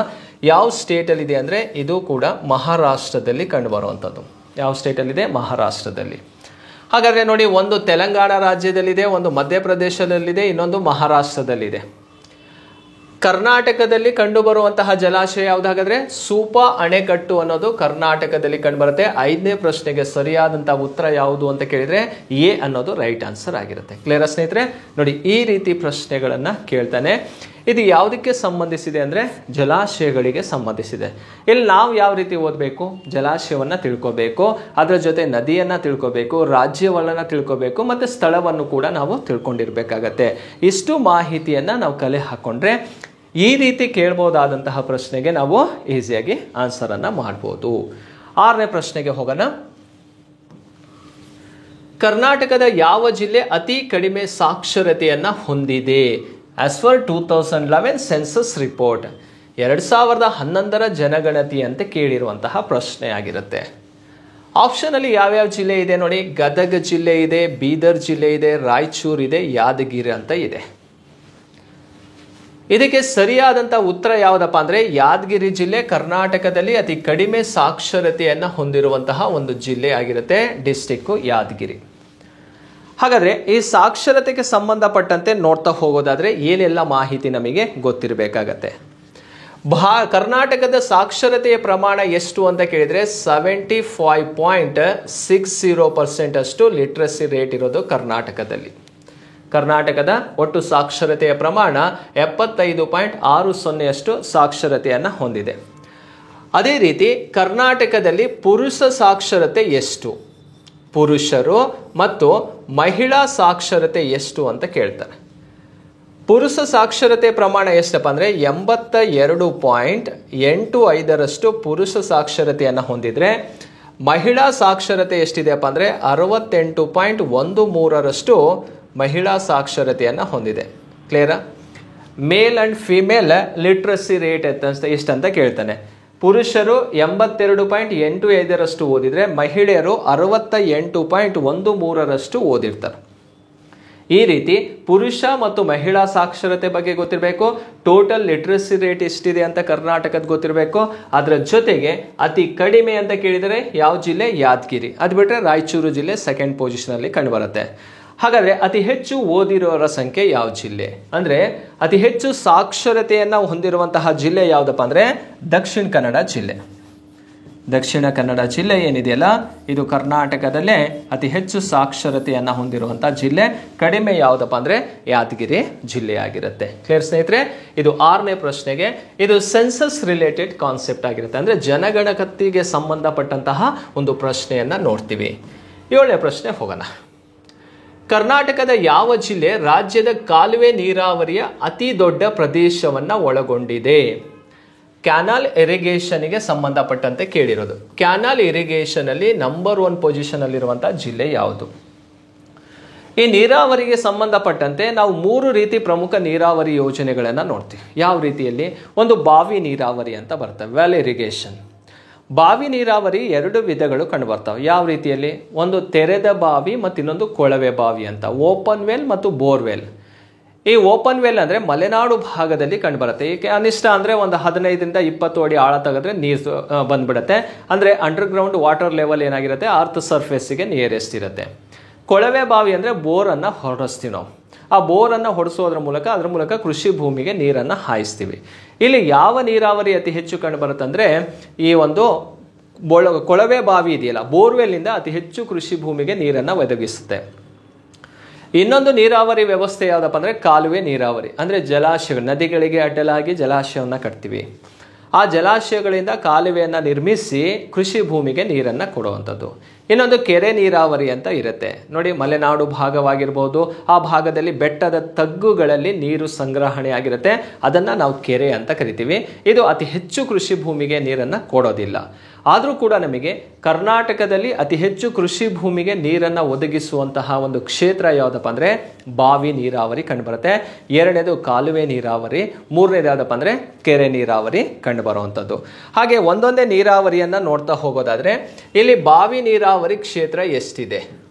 ಯಾವ ಸ್ಟೇಟ್ ಅಲ್ಲಿ ಇದೆ ಅಂದ್ರೆ ಇದು ಕೂಡ ಮಹಾರಾಷ್ಟ್ರದಲ್ಲಿ ಕಂಡುಬರುವಂಥದ್ದು. ಯಾವ ಸ್ಟೇಟ್ ಅಲ್ಲಿ ಇದೆ? ಮಹಾರಾಷ್ಟ್ರದಲ್ಲಿ. ಹಾಗಾದ್ರೆ ನೋಡಿ, ಒಂದು ತೆಲಂಗಾಣ ರಾಜ್ಯದಲ್ಲಿದೆ, ಒಂದು ಮಧ್ಯಪ್ರದೇಶದಲ್ಲಿದೆ, ಇನ್ನೊಂದು ಮಹಾರಾಷ್ಟ್ರದಲ್ಲಿದೆ. ಕರ್ನಾಟಕದಲ್ಲಿ ಕಂಡುಬರುವಂತಹ ಜಲಾಶಯ ಯಾವ್ದು ಹಾಗಾದ್ರೆ? ಸೂಪಾ ಅಣೆಕಟ್ಟು ಅನ್ನೋದು ಕರ್ನಾಟಕದಲ್ಲಿ ಕಂಡುಬರುತ್ತೆ. 5ನೇ ಪ್ರಶ್ನೆಗೆ ಸರಿಯಾದಂತಹ ಉತ್ತರ ಯಾವುದು ಅಂತ ಕೇಳಿದ್ರೆ ಎ ಅನ್ನೋದು ರೈಟ್ ಆನ್ಸರ್ ಆಗಿರುತ್ತೆ. ಕ್ಲಿಯರ್ ಸ್ನೇಹಿತರೆ? ನೋಡಿ, ಈ ರೀತಿ ಪ್ರಶ್ನೆಗಳನ್ನ ಕೇಳ್ತಾನೆ. ಇದು ಯಾವುದಕ್ಕೆ ಸಂಬಂಧಿಸಿದೆ ಅಂದ್ರೆ ಜಲಾಶಯಗಳಿಗೆ ಸಂಬಂಧಿಸಿದೆ. ಇಲ್ಲಿ ನಾವು ಯಾವ ರೀತಿ ಓದಬೇಕು? ಜಲಾಶಯವನ್ನ ತಿಳ್ಕೋಬೇಕು, ಅದರ ಜೊತೆ ನದಿಯನ್ನ ತಿಳ್ಕೋಬೇಕು, ರಾಜ್ಯವನ್ನ ತಿಳ್ಕೋಬೇಕು, ಮತ್ತೆ ಸ್ಥಳವನ್ನು ಕೂಡ ನಾವು ತಿಳ್ಕೊಂಡಿರ್ಬೇಕಾಗತ್ತೆ. ಇಷ್ಟು ಮಾಹಿತಿಯನ್ನ ನಾವು ಕಲೆ ಹಾಕೊಂಡ್ರೆ ಈ ರೀತಿ ಕೇಳಬಹುದಾದಂತಹ ಪ್ರಶ್ನೆಗೆ ನಾವು ಈಸಿಯಾಗಿ ಆನ್ಸರ್ ಅನ್ನ ಮಾಡಬಹುದು. 6ನೇ ಪ್ರಶ್ನೆಗೆ ಹೋಗೋಣ. ಕರ್ನಾಟಕದ ಯಾವ ಜಿಲ್ಲೆ ಅತಿ ಕಡಿಮೆ ಸಾಕ್ಷರತೆಯನ್ನ ಹೊಂದಿದೆ? As per 2011 census report. 2011 ಜನಗಣತಿಯಂತೆ ಕೇಳಿರುವಂತಹ ಪ್ರಶ್ನೆ ಆಗಿರುತ್ತೆ. ಆಪ್ಷನ್ ಅಲ್ಲಿ ಯಾವ್ಯಾವ ಜಿಲ್ಲೆ ಇದೆ ನೋಡಿ. ಗದಗ ಜಿಲ್ಲೆ ಇದೆ, ಬೀದರ್ ಜಿಲ್ಲೆ ಇದೆ, ರಾಯಚೂರು ಇದೆ, ಯಾದಗಿರಿ ಅಂತ ಇದೆ. ಇದಕ್ಕೆ ಸರಿಯಾದಂತ ಉತ್ತರ ಯಾವುದಪ್ಪ ಅಂದ್ರೆ ಯಾದಗಿರಿ ಜಿಲ್ಲೆ ಕರ್ನಾಟಕದಲ್ಲಿ ಅತಿ ಕಡಿಮೆ ಸಾಕ್ಷರತೆಯನ್ನ ಹೊಂದಿರುವಂತಹ ಒಂದು ಜಿಲ್ಲೆ ಆಗಿರುತ್ತೆ. ಡಿಸ್ಟಿಕ್ ಯಾದಗಿರಿ. ಹಾಗಾದ್ರೆ ಈ ಸಾಕ್ಷರತೆಗೆ ಸಂಬಂಧಪಟ್ಟಂತೆ ನೋಡ್ತಾ ಹೋಗೋದಾದ್ರೆ ಏನೆಲ್ಲ ಮಾಹಿತಿ ನಮಗೆ ಗೊತ್ತಿರಬೇಕಾಗತ್ತೆ. ಕರ್ನಾಟಕದ ಸಾಕ್ಷರತೆಯ ಪ್ರಮಾಣ ಎಷ್ಟು ಅಂತ ಕೇಳಿದ್ರೆ 75.60% ಅಷ್ಟು ಲಿಟ್ರಸಿ ರೇಟ್ ಇರೋದು ಕರ್ನಾಟಕದಲ್ಲಿ. ಕರ್ನಾಟಕದ ಒಟ್ಟು ಸಾಕ್ಷರತೆಯ ಪ್ರಮಾಣ 75.60 ಅಷ್ಟು ಸಾಕ್ಷರತೆಯನ್ನ ಹೊಂದಿದೆ. ಅದೇ ರೀತಿ ಕರ್ನಾಟಕದಲ್ಲಿ ಪುರುಷ ಸಾಕ್ಷರತೆ ಎಷ್ಟು, ಪುರುಷರು ಮತ್ತು ಮಹಿಳಾ ಸಾಕ್ಷರತೆ ಎಷ್ಟು ಅಂತ ಕೇಳ್ತಾರೆ. ಪುರುಷ ಸಾಕ್ಷರತೆ ಪ್ರಮಾಣ ಎಷ್ಟಪ್ಪ ಅಂದ್ರೆ 82.85 ಪುರುಷ ಸಾಕ್ಷರತೆಯನ್ನ ಹೊಂದಿದ್ರೆ ಮಹಿಳಾ ಸಾಕ್ಷರತೆ ಎಷ್ಟಿದೆಯಪ್ಪ ಅಂದ್ರೆ 68.13 ಮಹಿಳಾ ಸಾಕ್ಷರತೆಯನ್ನ ಹೊಂದಿದೆ. ಕ್ಲಿಯರಾ? Male and female literacy rate ಎಷ್ಟಂತ ಕೇಳ್ತಾನೆ. ಪುರುಷರು 82.85 ಓದಿದ್ರೆ ಮಹಿಳೆಯರು 68.13 ಓದಿರ್ತಾರೆ. ಈ ರೀತಿ ಪುರುಷ ಮತ್ತು ಮಹಿಳಾ ಸಾಕ್ಷರತೆ ಬಗ್ಗೆ ಗೊತ್ತಿರಬೇಕು. ಟೋಟಲ್ ಲಿಟ್ರಸಿ ರೇಟ್ ಎಷ್ಟಿದೆ ಅಂತ ಕರ್ನಾಟಕದ ಗೊತ್ತಿರಬೇಕು. ಅದರ ಜೊತೆಗೆ ಅತಿ ಕಡಿಮೆ ಅಂತ ಕೇಳಿದರೆ ಯಾವ ಜಿಲ್ಲೆ? ಯಾದಗಿರಿ. ಅದು ಬಿಟ್ಟರೆ ರಾಯಚೂರು ಜಿಲ್ಲೆ ಸೆಕೆಂಡ್ ಪೊಸಿಷನ್ ಅಲ್ಲಿ ಕಂಡುಬರುತ್ತೆ. ಹಾಗಾದ್ರೆ ಅತಿ ಹೆಚ್ಚು ಓದಿರೋರ ಸಂಖ್ಯೆ ಯಾವ ಜಿಲ್ಲೆ ಅಂದ್ರೆ ಅತಿ ಹೆಚ್ಚು ಸಾಕ್ಷರತೆಯನ್ನ ಹೊಂದಿರುವಂತಹ ಜಿಲ್ಲೆ ಯಾವ್ದಪ್ಪ ಅಂದ್ರೆ ದಕ್ಷಿಣ ಕನ್ನಡ ಜಿಲ್ಲೆ. ದಕ್ಷಿಣ ಕನ್ನಡ ಜಿಲ್ಲೆ ಏನಿದೆಯಲ್ಲ ಇದು ಕರ್ನಾಟಕದಲ್ಲೇ ಅತಿ ಹೆಚ್ಚು ಸಾಕ್ಷರತೆಯನ್ನ ಹೊಂದಿರುವಂತಹ ಜಿಲ್ಲೆ. ಕಡಿಮೆ ಯಾವ್ದಪ್ಪ ಅಂದ್ರೆ ಯಾದಗಿರಿ ಜಿಲ್ಲೆ ಆಗಿರುತ್ತೆ. ಕ್ಲಿಯರ್ ಸ್ನೇಹಿತರೆ? ಇದು 6ನೇ ಪ್ರಶ್ನೆಗೆ. ಇದು ಸೆನ್ಸಸ್ ರಿಲೇಟೆಡ್ ಕಾನ್ಸೆಪ್ಟ್ ಆಗಿರುತ್ತೆ, ಅಂದ್ರೆ ಜನಗಣತಿಗೆ ಸಂಬಂಧಪಟ್ಟಂತಹ ಒಂದು ಪ್ರಶ್ನೆಯನ್ನ ನೋಡ್ತೀವಿ. 7ನೇ ಪ್ರಶ್ನೆ ಹೋಗೋಣ. ಕರ್ನಾಟಕದ ಯಾವ ಜಿಲ್ಲೆ ರಾಜ್ಯದ ಕಾಲುವೆ ನೀರಾವರಿಯ ಅತಿ ದೊಡ್ಡ ಪ್ರದೇಶವನ್ನ ಒಳಗೊಂಡಿದೆ? ಕ್ಯಾನಲ್ ಇರಿಗೇಷನ್ಗೆ ಸಂಬಂಧಪಟ್ಟಂತೆ ಕೇಳಿರೋದು. ಕ್ಯಾನಲ್ ಇರಿಗೇಷನ್ ಅಲ್ಲಿ ನಂಬರ್ 1 ಪೊಸಿಷನ್ ಅಲ್ಲಿರುವಂತಹ ಜಿಲ್ಲೆ ಯಾವುದು? ಈ ನೀರಾವರಿಗೆ ಸಂಬಂಧಪಟ್ಟಂತೆ ನಾವು 3 ರೀತಿ ಪ್ರಮುಖ ನೀರಾವರಿ ಯೋಜನೆಗಳನ್ನ ನೋಡ್ತೀವಿ. ಯಾವ ರೀತಿಯಲ್ಲಿ? ಒಂದು ಬಾವಿ ನೀರಾವರಿ ಅಂತ ಬರ್ತವೆ, ವೆಲ್ ಇರಿಗೇಷನ್. ಬಾವಿ ನೀರಾವರಿ 2 ವಿಧಗಳು ಕಂಡು ಬರ್ತಾವೆ. ಯಾವ ರೀತಿಯಲ್ಲಿ? ಒಂದು ತೆರೆದ ಬಾವಿ ಮತ್ತು ಇನ್ನೊಂದು ಕೊಳವೆ ಬಾವಿ ಅಂತ. ಓಪನ್ ವೆಲ್ ಮತ್ತು ಬೋರ್ವೆಲ್. ಈ ಓಪನ್ ವೆಲ್ ಅಂದ್ರೆ ಮಲೆನಾಡು ಭಾಗದಲ್ಲಿ ಕಂಡು ಬರುತ್ತೆ. ಈ ಕನಿಷ್ಠ ಅಂದ್ರೆ ಒಂದು 15ರಿಂದ 20 ಅಡಿ ಆಳ ತೆಗೆದ್ರೆ ನೀರು ಬಂದ್ಬಿಡುತ್ತೆ. ಅಂದ್ರೆ ಅಂಡರ್ ಗ್ರೌಂಡ್ ವಾಟರ್ ಲೆವೆಲ್ ಏನಾಗಿರುತ್ತೆ? ಅರ್ತ್ ಸರ್ಫೇಸ್ಗೆ ನಿಯರೆಸ್ಟ್ ಇರುತ್ತೆ. ಕೊಳವೆ ಬಾವಿ ಅಂದ್ರೆ ಬೋರ್ ಅನ್ನ ಹೊರಡಿಸ್ತೀವಿ ನಾವು. ಆ ಬೋರನ್ನು ಹೊಡೆಸೋದ್ರ ಮೂಲಕ ಅದರ ಮೂಲಕ ಕೃಷಿ ಭೂಮಿಗೆ ನೀರನ್ನು ಹಾಯಿಸ್ತೀವಿ. ಇಲ್ಲಿ ಯಾವ ನೀರಾವರಿ ಅತಿ ಹೆಚ್ಚು ಕಂಡು ಬರುತ್ತೆ ಅಂದ್ರೆ ಈ ಒಂದು ಕೊಳವೆ ಬಾವಿ ಇದೆಯಲ್ಲ, ಬೋರ್ವೆಲ್ನಿಂದ ಅತಿ ಹೆಚ್ಚು ಕೃಷಿ ಭೂಮಿಗೆ ನೀರನ್ನು ಒದಗಿಸುತ್ತೆ. ಇನ್ನೊಂದು ನೀರಾವರಿ ವ್ಯವಸ್ಥೆ ಯಾವುದಪ್ಪ ಅಂದ್ರೆ ಕಾಲುವೆ ನೀರಾವರಿ. ಅಂದ್ರೆ ಜಲಾಶಯ, ನದಿಗಳಿಗೆ ಅಡ್ಡಲಾಗಿ ಜಲಾಶಯವನ್ನು ಕಟ್ತೀವಿ. ಆ ಜಲಾಶಯಗಳಿಂದ ಕಾಲುವೆಯನ್ನು ನಿರ್ಮಿಸಿ ಕೃಷಿ ಭೂಮಿಗೆ ನೀರನ್ನು ಕೊಡುವಂಥದ್ದು. ಇನ್ನೊಂದು ಕೆರೆ ನೀರಾವರಿ ಅಂತ ಇರುತ್ತೆ ನೋಡಿ. ಮಲೆನಾಡು ಭಾಗವಾಗಿರ್ಬೋದು, ಆ ಭಾಗದಲ್ಲಿ ಬೆಟ್ಟದ ತಗ್ಗುಗಳಲ್ಲಿ ನೀರು ಸಂಗ್ರಹಣೆ ಆಗಿರುತ್ತೆ, ಅದನ್ನು ನಾವು ಕೆರೆ ಅಂತ ಕರಿತೀವಿ. ಇದು ಅತಿ ಹೆಚ್ಚು ಕೃಷಿ ಭೂಮಿಗೆ ನೀರನ್ನು ಕೊಡೋದಿಲ್ಲ. ಆದರೂ ಕೂಡ ನಮಗೆ ಕರ್ನಾಟಕದಲ್ಲಿ ಅತಿ ಹೆಚ್ಚು ಕೃಷಿ ಭೂಮಿಗೆ ನೀರನ್ನು ಒದಗಿಸುವಂತಹ ಒಂದು ಕ್ಷೇತ್ರ ಯಾವುದಪ್ಪ ಅಂದರೆ ಬಾವಿ ನೀರಾವರಿ ಕಂಡುಬರುತ್ತೆ. ಎರಡನೇದು ಕಾಲುವೆ ನೀರಾವರಿ, ಮೂರನೇದು ಯಾವುದಪ್ಪ ಅಂದರೆ ಕೆರೆ ನೀರಾವರಿ ಕಂಡುಬರುವಂಥದ್ದು. ಹಾಗೆ ಒಂದೊಂದೇ ನೀರಾವರಿಯನ್ನು ನೋಡ್ತಾ ಹೋಗೋದಾದರೆ ಇಲ್ಲಿ ಬಾವಿ ನೀರಾವರಿ ಕ್ಷೇತ್ರ ಎಷ್ಟಿದೆ?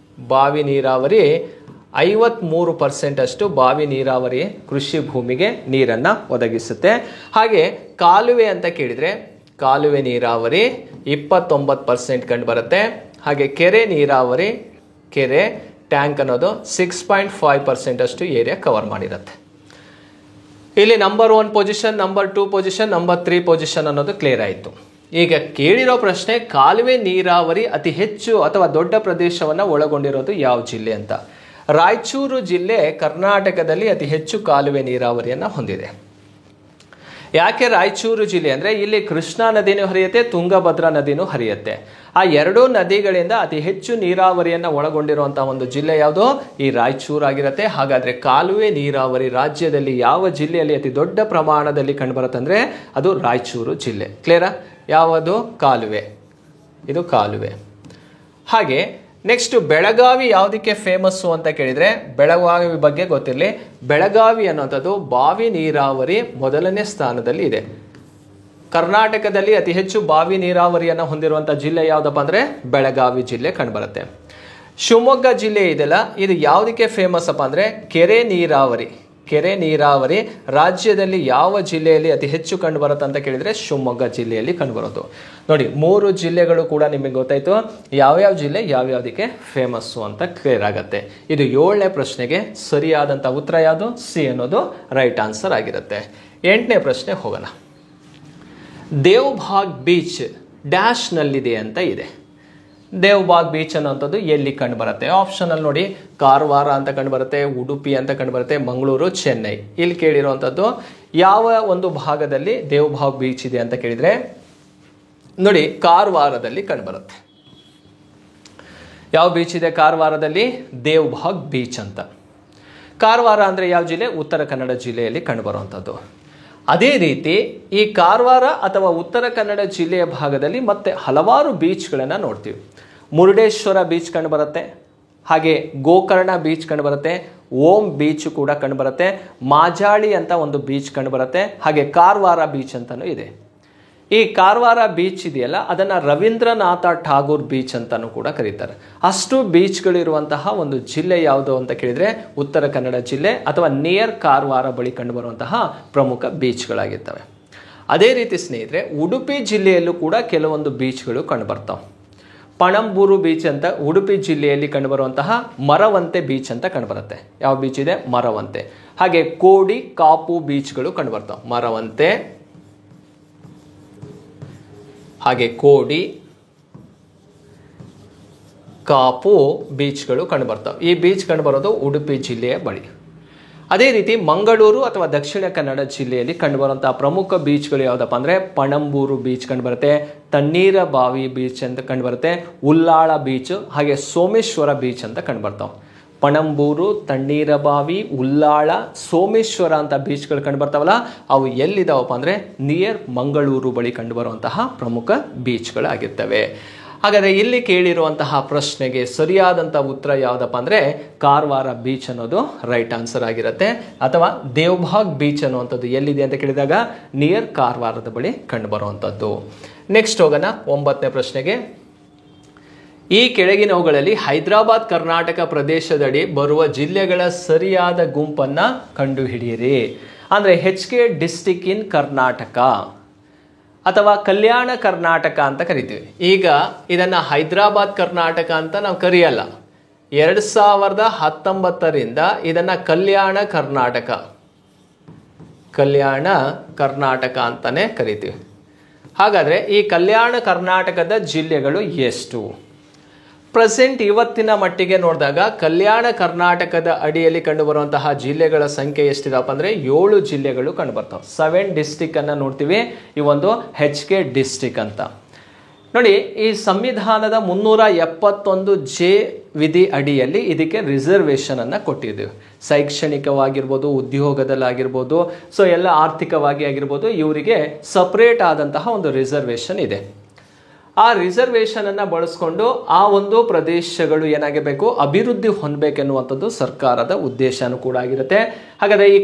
ಬಾವಿ ನೀರಾವರಿ 53% ಅಷ್ಟು ಬಾವಿ ನೀರಾವರಿ ಕೃಷಿ ಭೂಮಿಗೆ ನೀರನ್ನು ಒದಗಿಸುತ್ತೆ. ಹಾಗೆ ಕಾಲುವೆ ಅಂತ ಕೇಳಿದರೆ ಕಾಲುವೆ ನೀರಾವರಿ 29% ಕಂಡು ಬರುತ್ತೆ. ಹಾಗೆ ಕೆರೆ ನೀರಾವರಿ, ಕೆರೆ ಟ್ಯಾಂಕ್ ಅನ್ನೋದು 6.5% ಅಷ್ಟು ಏರಿಯಾ ಕವರ್ ಮಾಡಿರುತ್ತೆ. ಇಲ್ಲಿ number 1 position, number 2 position, number 3 position ಅನ್ನೋದು ಕ್ಲಿಯರ್ ಆಯಿತು. ಈಗ ಕೇಳಿರೋ ಪ್ರಶ್ನೆ, ಕಾಲುವೆ ನೀರಾವರಿ ಅತಿ ಹೆಚ್ಚು ಅಥವಾ ದೊಡ್ಡ ಪ್ರದೇಶವನ್ನು ಒಳಗೊಂಡಿರೋದು ಯಾವ ಜಿಲ್ಲೆ ಅಂತ. ರಾಯಚೂರು ಜಿಲ್ಲೆ ಕರ್ನಾಟಕದಲ್ಲಿ ಅತಿ ಹೆಚ್ಚು ಕಾಲುವೆ ನೀರಾವರಿಯನ್ನು ಹೊಂದಿದೆ. ಯಾಕೆ ರಾಯಚೂರು ಜಿಲ್ಲೆ ಅಂದರೆ ಇಲ್ಲಿ ಕೃಷ್ಣಾ ನದಿನೂ ಹರಿಯುತ್ತೆ, ತುಂಗಭದ್ರಾ ನದಿನೂ ಹರಿಯುತ್ತೆ. ಆ ಎರಡೂ ನದಿಗಳಿಂದ ಅತಿ ಹೆಚ್ಚು ನೀರಾವರಿಯನ್ನು ಒಳಗೊಂಡಿರುವಂತಹ ಒಂದು ಜಿಲ್ಲೆ ಯಾವುದು? ಈ ರಾಯಚೂರು ಆಗಿರುತ್ತೆ. ಹಾಗಾದರೆ ಕಾಲುವೆ ನೀರಾವರಿ ರಾಜ್ಯದಲ್ಲಿ ಯಾವ ಜಿಲ್ಲೆಯಲ್ಲಿ ಅತಿ ದೊಡ್ಡ ಪ್ರಮಾಣದಲ್ಲಿ ಕಂಡುಬರುತ್ತೆ ಅಂದರೆ ಅದು ರಾಯಚೂರು ಜಿಲ್ಲೆ. ಕ್ಲಿಯರಾ? ಯಾವುದು? ಕಾಲುವೆ. ಇದು ಕಾಲುವೆ. ಹಾಗೆ ನೆಕ್ಸ್ಟ್ ಬೆಳಗಾವಿ ಯಾವುದಕ್ಕೆ ಫೇಮಸ್ಸು ಅಂತ ಕೇಳಿದರೆ, ಬೆಳಗಾವಿ ಬಗ್ಗೆ ಗೊತ್ತಿರಲಿ. ಬೆಳಗಾವಿ ಅನ್ನೋಂಥದ್ದು ಬಾವಿ ನೀರಾವರಿ ಮೊದಲನೇ ಸ್ಥಾನದಲ್ಲಿ ಇದೆ. ಕರ್ನಾಟಕದಲ್ಲಿ ಅತಿ ಹೆಚ್ಚು ಬಾವಿ ನೀರಾವರಿಯನ್ನು ಹೊಂದಿರುವಂಥ ಜಿಲ್ಲೆ ಯಾವುದಪ್ಪ ಅಂದರೆ ಬೆಳಗಾವಿ ಜಿಲ್ಲೆ ಕಂಡುಬರುತ್ತೆ. ಶಿವಮೊಗ್ಗ ಜಿಲ್ಲೆ ಇದೆಲ್ಲ, ಇದು ಯಾವುದಕ್ಕೆ ಫೇಮಸ್ ಅಪ್ಪ ಅಂದರೆ ಕೆರೆ ನೀರಾವರಿ. ಕೆರೆ ನೀರಾವರಿ ರಾಜ್ಯದಲ್ಲಿ ಯಾವ ಜಿಲ್ಲೆಯಲ್ಲಿ ಅತಿ ಹೆಚ್ಚು ಕಂಡುಬರುತ್ತೆ ಅಂತ ಕೇಳಿದರೆ ಶಿವಮೊಗ್ಗ ಜಿಲ್ಲೆಯಲ್ಲಿ ಕಂಡುಬರೋದು. ನೋಡಿ, 3 ಜಿಲ್ಲೆಗಳು ಕೂಡ ನಿಮಗೆ ಗೊತ್ತಾಯಿತು ಯಾವ್ಯಾವ ಜಿಲ್ಲೆ ಯಾವ್ಯಾವುದಕ್ಕೆ ಫೇಮಸ್ಸು ಅಂತ ಕ್ಲಿಯರ್ ಆಗುತ್ತೆ. ಇದು 7ನೇ ಪ್ರಶ್ನೆಗೆ ಸರಿಯಾದಂಥ ಉತ್ತರ ಯಾವುದು? ಸಿ ಅನ್ನೋದು ರೈಟ್ ಆನ್ಸರ್ ಆಗಿರುತ್ತೆ. 8ನೇ ಪ್ರಶ್ನೆ ಹೋಗೋಣ. ದೇವಬಾಗ್ ಬೀಚ್ ಡ್ಯಾಶ್ನಲ್ಲಿದೆ ಅಂತ ಇದೆ. ದೇವಬಾಗ್ ಬೀಚ್ ಅನ್ನೋಂಥದ್ದು ಎಲ್ಲಿ ಕಂಡು ಬರುತ್ತೆ? ಆಪ್ಷನಲ್ಲಿ ನೋಡಿ, ಕಾರವಾರ ಅಂತ ಕಂಡು ಬರುತ್ತೆ, ಉಡುಪಿ ಅಂತ ಕಂಡು ಬರುತ್ತೆ, ಮಂಗಳೂರು, ಚೆನ್ನೈ. ಇಲ್ಲಿ ಕೇಳಿರುವಂಥದ್ದು ಯಾವ ಒಂದು ಭಾಗದಲ್ಲಿ ದೇವಬಾಗ್ ಬೀಚ್ ಇದೆ ಅಂತ ಕೇಳಿದರೆ ನೋಡಿ, ಕಾರವಾರದಲ್ಲಿ ಕಂಡು ಬರುತ್ತೆ. ಯಾವ ಬೀಚ್ ಇದೆ ಕಾರವಾರದಲ್ಲಿ? ದೇವಬಾಗ್ ಬೀಚ್ ಅಂತ. ಕಾರವಾರ ಅಂದರೆ ಯಾವ ಜಿಲ್ಲೆ? ಉತ್ತರ ಕನ್ನಡ ಜಿಲ್ಲೆಯಲ್ಲಿ ಕಂಡುಬರುವಂಥದ್ದು. ಅದೇ ರೀತಿ ಈ ಕಾರವಾರ ಅಥವಾ ಉತ್ತರ ಕನ್ನಡ ಜಿಲ್ಲೆಯ ಭಾಗದಲ್ಲಿ ಮತ್ತೆ ಹಲವಾರು ಬೀಚ್ಗಳನ್ನು ನೋಡ್ತೀವಿ. ಮುರುಡೇಶ್ವರ ಬೀಚ್ ಕಂಡುಬರುತ್ತೆ, ಹಾಗೆ ಗೋಕರ್ಣ ಬೀಚ್ ಕಂಡುಬರುತ್ತೆ, ಓಂ ಬೀಚ್ ಕೂಡ ಕಂಡುಬರುತ್ತೆ, ಮಾಜಾಳಿ ಅಂತ ಒಂದು ಬೀಚ್ ಕಂಡುಬರುತ್ತೆ, ಹಾಗೆ ಕಾರವಾರ ಬೀಚ್ ಅಂತಲೂ ಇದೆ. ಈ ಕಾರವಾರ ಬೀಚ್ ಇದೆಯಲ್ಲ, ಅದನ್ನು ರವೀಂದ್ರನಾಥ ಠಾಗೂರ್ ಬೀಚ್ ಅಂತಲೂ ಕೂಡ ಕರೀತಾರೆ. ಅಷ್ಟು ಬೀಚ್ಗಳಿರುವಂತಹ ಒಂದು ಜಿಲ್ಲೆ ಯಾವುದು ಅಂತ ಕೇಳಿದರೆ ಉತ್ತರ ಕನ್ನಡ ಜಿಲ್ಲೆ ಅಥವಾ ನಿಯರ್ ಕಾರವಾರ ಬಳಿ ಕಂಡುಬರುವಂತಹ ಪ್ರಮುಖ ಬೀಚ್ಗಳಾಗಿರ್ತವೆ. ಅದೇ ರೀತಿ ಸ್ನೇಹಿತರೆ, ಉಡುಪಿ ಜಿಲ್ಲೆಯಲ್ಲೂ ಕೂಡ ಕೆಲವೊಂದು ಬೀಚ್ಗಳು ಕಂಡುಬರ್ತಾವೆ. ಪಣಂಬೂರು ಬೀಚ್ ಅಂತ ಉಡುಪಿ ಜಿಲ್ಲೆಯಲ್ಲಿ ಕಂಡುಬರುವಂತಹ ಮರವಂತೆ ಬೀಚ್ ಅಂತ ಕಂಡುಬರುತ್ತೆ. ಯಾವ ಬೀಚ್ ಇದೆ? ಮರವಂತೆ. ಹಾಗೆ ಕೋಡಿ, ಕಾಪು ಬೀಚ್ಗಳು ಕಂಡುಬರ್ತಾವೆ. ಮರವಂತೆ, ಹಾಗೆ ಕೋಡಿ, ಕಾಪು ಬೀಚ್ಗಳು ಕಂಡುಬರ್ತವೆ. ಈ ಬೀಚ್ ಕಂಡುಬರೋದು ಉಡುಪಿ ಜಿಲ್ಲೆಯ ಬಳಿ. ಅದೇ ರೀತಿ ಮಂಗಳೂರು ಅಥವಾ ದಕ್ಷಿಣ ಕನ್ನಡ ಜಿಲ್ಲೆಯಲ್ಲಿ ಕಂಡುಬರುವಂತಹ ಪ್ರಮುಖ ಬೀಚ್ಗಳು ಯಾವುದಪ್ಪ ಅಂದರೆ ಪಣಂಬೂರು ಬೀಚ್ ಕಂಡುಬರುತ್ತೆ, ತಣ್ಣೀರ ಬಾವಿ ಬೀಚ್ ಅಂತ ಕಂಡುಬರುತ್ತೆ, ಉಲ್ಲಾಳ ಬೀಚ್, ಹಾಗೆ ಸೋಮೇಶ್ವರ ಬೀಚ್ ಅಂತ ಕಂಡುಬರ್ತಾವೆ. ಪಣಂಬೂರು, ತಣ್ಣೀರಬಾವಿ, ಉಲ್ಲಾಳ, ಸೋಮೇಶ್ವರ ಅಂತ ಬೀಚ್ಗಳು ಕಂಡುಬರ್ತಾವಲ್ಲ, ಅವು ಎಲ್ಲಿದ್ದಾವಪ್ಪ ಅಂದರೆ ನಿಯರ್ ಮಂಗಳೂರು ಬಳಿ ಕಂಡುಬರುವಂತಹ ಪ್ರಮುಖ ಬೀಚ್ಗಳಾಗಿರ್ತವೆ. ಹಾಗಾದರೆ ಇಲ್ಲಿ ಕೇಳಿರುವಂತಹ ಪ್ರಶ್ನೆಗೆ ಸರಿಯಾದಂಥ ಉತ್ತರ ಯಾವುದಪ್ಪ ಅಂದರೆ ಕಾರವಾರ ಬೀಚ್ ಅನ್ನೋದು ರೈಟ್ ಆನ್ಸರ್ ಆಗಿರುತ್ತೆ. ಅಥವಾ ದೇವಬಾಗ್ ಬೀಚ್ ಅನ್ನುವಂಥದ್ದು ಎಲ್ಲಿದೆ ಅಂತ ಕೇಳಿದಾಗ ನಿಯರ್ ಕಾರವಾರದ ಬಳಿ ಕಂಡುಬರುವಂಥದ್ದು. ನೆಕ್ಸ್ಟ್ ಹೋಗೋಣ 9ನೇ ಪ್ರಶ್ನೆಗೆ. ಈ ಕೆಳಗಿನವುಗಳಲ್ಲಿ ಹೈದರಾಬಾದ್ ಕರ್ನಾಟಕ ಪ್ರದೇಶದಡಿ ಬರುವ ಜಿಲ್ಲೆಗಳ ಸರಿಯಾದ ಗುಂಪನ್ನು ಕಂಡುಹಿಡಿಯಿರಿ. ಅಂದರೆ HK ಡಿಸ್ಟಿಕ್ ಇನ್ ಕರ್ನಾಟಕ ಅಥವಾ ಕಲ್ಯಾಣ ಕರ್ನಾಟಕ ಅಂತ ಕರಿತೀವಿ. ಈಗ ಇದನ್ನು ಹೈದರಾಬಾದ್ ಕರ್ನಾಟಕ ಅಂತ ನಾವು ಕರೆಯಲ್ಲ. 2019ರಿಂದ ಇದನ್ನು ಕಲ್ಯಾಣ ಕರ್ನಾಟಕ ಅಂತಲೇ ಕರಿತೀವಿ. ಹಾಗಾದರೆ ಈ ಕಲ್ಯಾಣ ಕರ್ನಾಟಕದ ಜಿಲ್ಲೆಗಳು ಎಷ್ಟು? ಪ್ರೆಸೆಂಟ್ ಇವತ್ತಿನ ಮಟ್ಟಿಗೆ ನೋಡಿದಾಗ ಕಲ್ಯಾಣ ಕರ್ನಾಟಕದ ಅಡಿಯಲ್ಲಿ ಕಂಡುಬರುವಂತಹ ಜಿಲ್ಲೆಗಳ ಸಂಖ್ಯೆ ಎಷ್ಟಿದಪ್ಪ ಅಂದರೆ 7 ಜಿಲ್ಲೆಗಳು ಕಂಡುಬರ್ತಾವೆ. 7 ಡಿಸ್ಟಿಕ್ ಅನ್ನು ನೋಡ್ತೀವಿ. ಈ ಒಂದು HK ಡಿಸ್ಟಿಕ್ ಅಂತ ನೋಡಿ. ಈ ಸಂವಿಧಾನದ 371J ವಿಧಿ ಅಡಿಯಲ್ಲಿ ಇದಕ್ಕೆ ರಿಸರ್ವೇಷನ್ ಅನ್ನು ಕೊಟ್ಟಿದ್ದೀವಿ. ಶೈಕ್ಷಣಿಕವಾಗಿರ್ಬೋದು, ಉದ್ಯೋಗದಲ್ಲಾಗಿರ್ಬೋದು, ಸೊ ಎಲ್ಲ ಆರ್ಥಿಕವಾಗಿ ಆಗಿರ್ಬೋದು, ಇವರಿಗೆ ಸಪ್ರೇಟ್ ಆದಂತಹ ಒಂದು ರಿಸರ್ವೇಷನ್ ಇದೆ. ಆ ರಿಸರ್ವೇಷನ್ ಅನ್ನು ಬಳಸ್ಕೊಂಡು ಆ ಒಂದು ಪ್ರದೇಶಗಳು ಏನಾಗಿರಬೇಕು, ಅಭಿವೃದ್ಧಿ ಹೊಂದಬೇಕೆನ್ನುವಂಥದ್ದು ಸರ್ಕಾರದ ಉದ್ದೇಶನೂ ಕೂಡ ಆಗಿರುತ್ತೆ. ಹಾಗಾದರೆ ಈ